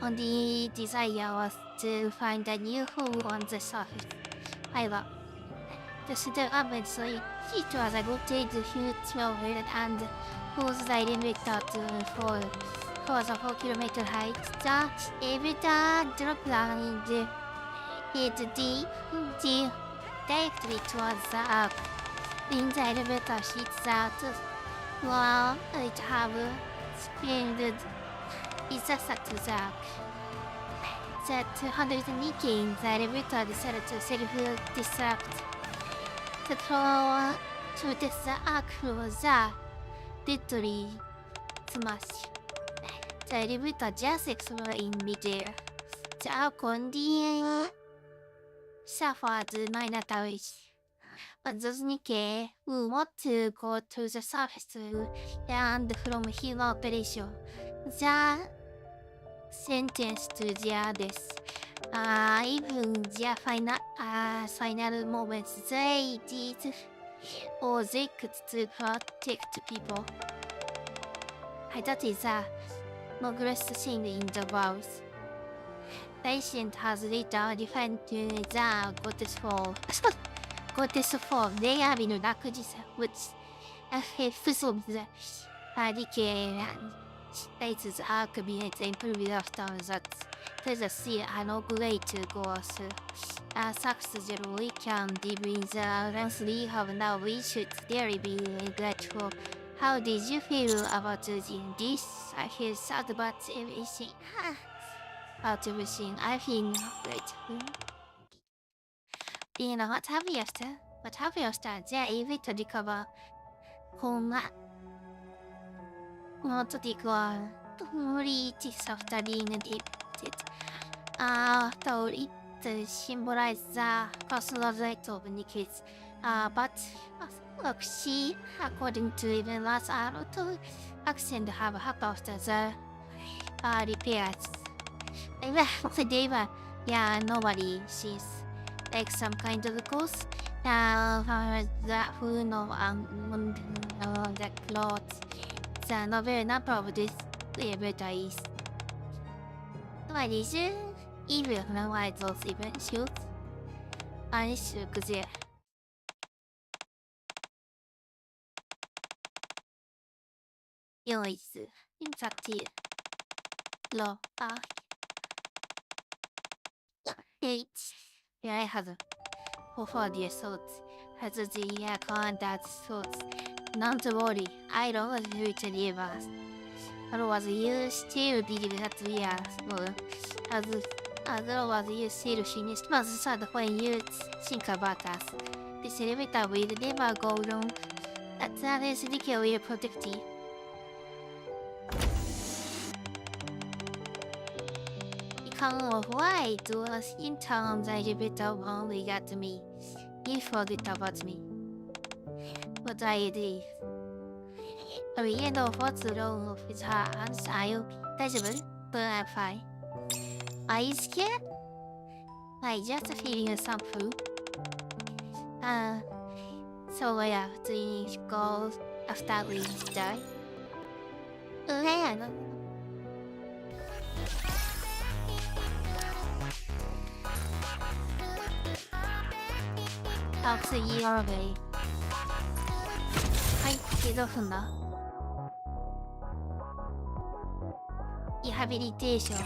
only desire was to find a new home on the surface. However, the shuttle eventually hit was a rotated huge roller and caused the elevator to fall. For the 4-kilometer height, the elevator dropped and hit directly towards the arc. When the elevator hit the floor, it had spilled its asset to the arc. The 200 Nikke in the elevator decided to self-destruct. The floor to the arc was a deadly smash. The elevator just exploded in midair. The arc only suffered minor damage. But those Nikke who want to go to the surface to land from hero operation, the sentenced to their death. Even their final moments, they did all they could to protect people. That is the noblest thing in the world. The ancient has later refined to the goddess form. They have been practiced, which helps of the decay and states are convenient and improved after that. There's a sea and no way to go through. Successfully can live in the lands we have now. We should really be grateful. How did you feel about doing this? I feel sad about everything. I feel grateful. You know what happiest? What happiest? They're able to recover home. Not to take one. Reach after being defeated. Though it symbolizes the personal right of Nikke. But actually, according to even last, a lot of accidents have happened after the repairs. Yeah, nobody sees like some kind of cause. That who know the clothes. The novel number of this elevator is. Why did you even analyze those events? I should there. Yours, exactly. Low, eight. Yeah, I had for the thoughts. Has the year contact thoughts. Not to worry, I don't want to leave us. Otherwise, you still believe that we are small. Otherwise, you still finished. But sad when you think about us. This elevator will never go wrong. That is Nikke will protect you. Why do us in town the elevator only got me? You forget about me. What I did. We end of what's wrong with her and I'll be but I'm fine. Are you scared? I just feeling some food. So we have to go after we die. Talks a year away. はい、でどうすんだ？リハビリテーション。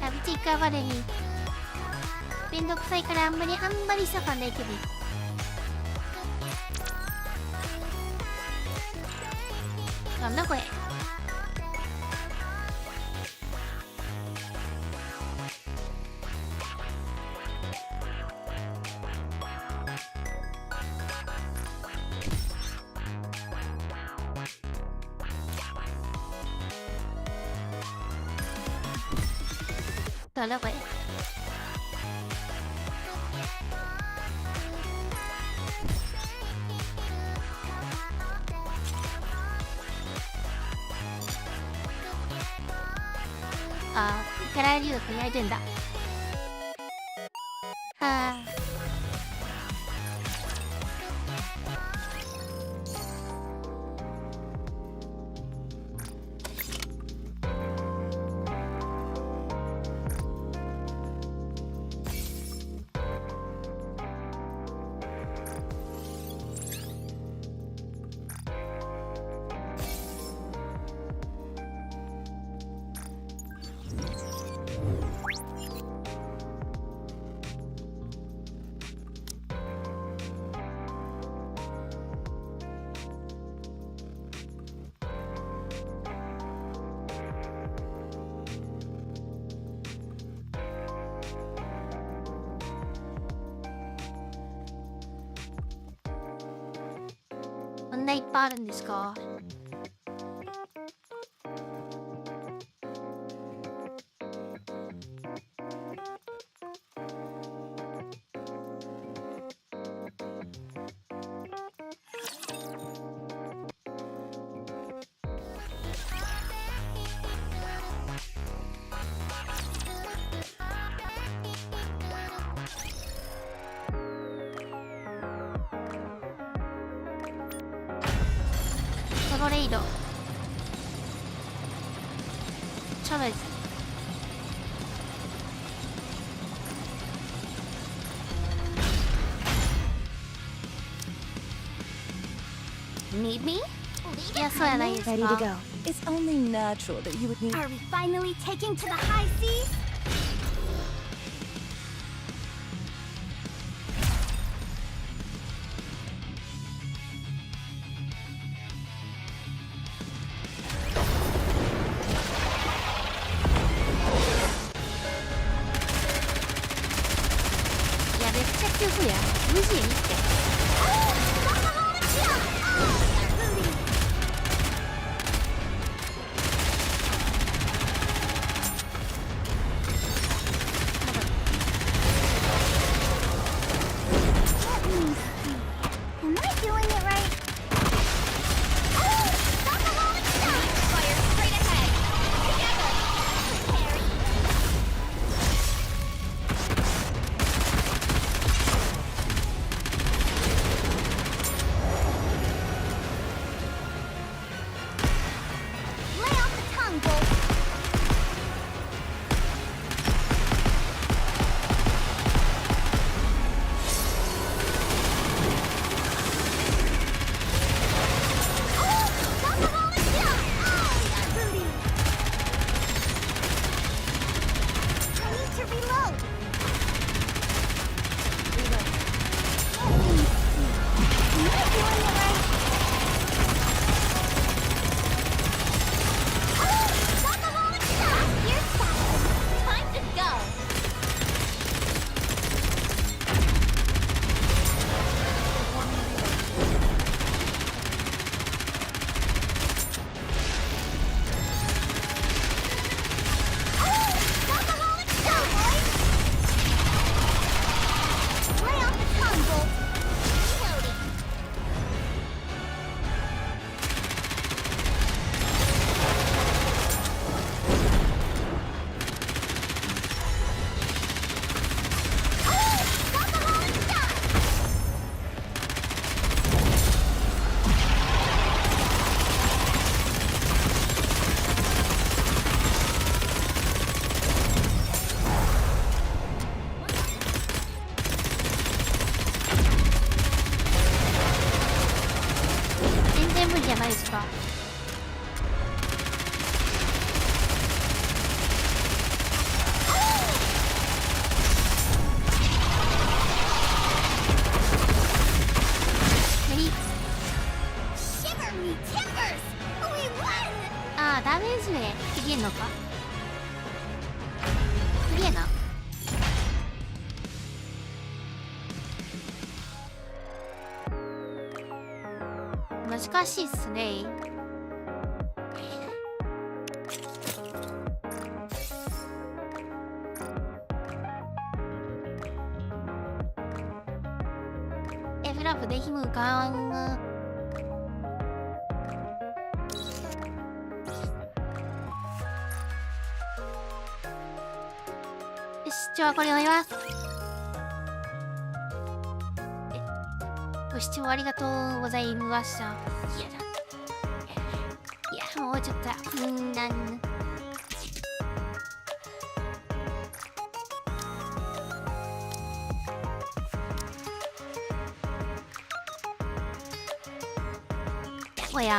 ラブティックアバレにめんどくさいからあんまり盛んないけど。なんだこれ。なんだこれ。あ、ペラ留学に焼いてんだ。はあ。こんないっぱいあるんですか？ソロレイド、チャベズ、Need me? いや、そうやないですか。 Ready to go. It's only natural that you would need. Are we finally taking to the high seas? いや、めっちゃ強そうや。無事にって。Am I doing it right? Fire straight ahead. Together. Carry. Lay off the tongue, Bolt. Time to go. Lay off the tongue, Bolt. Reloading.全然無理じゃないですか。無理。 Shiver me timbers! We won! ああ、ダメージでいけんのか。すげえな。難しいっすね。Fラブできむかん。聴これを終わります。ご視聴ありがとうございました。いや、もうちょっともや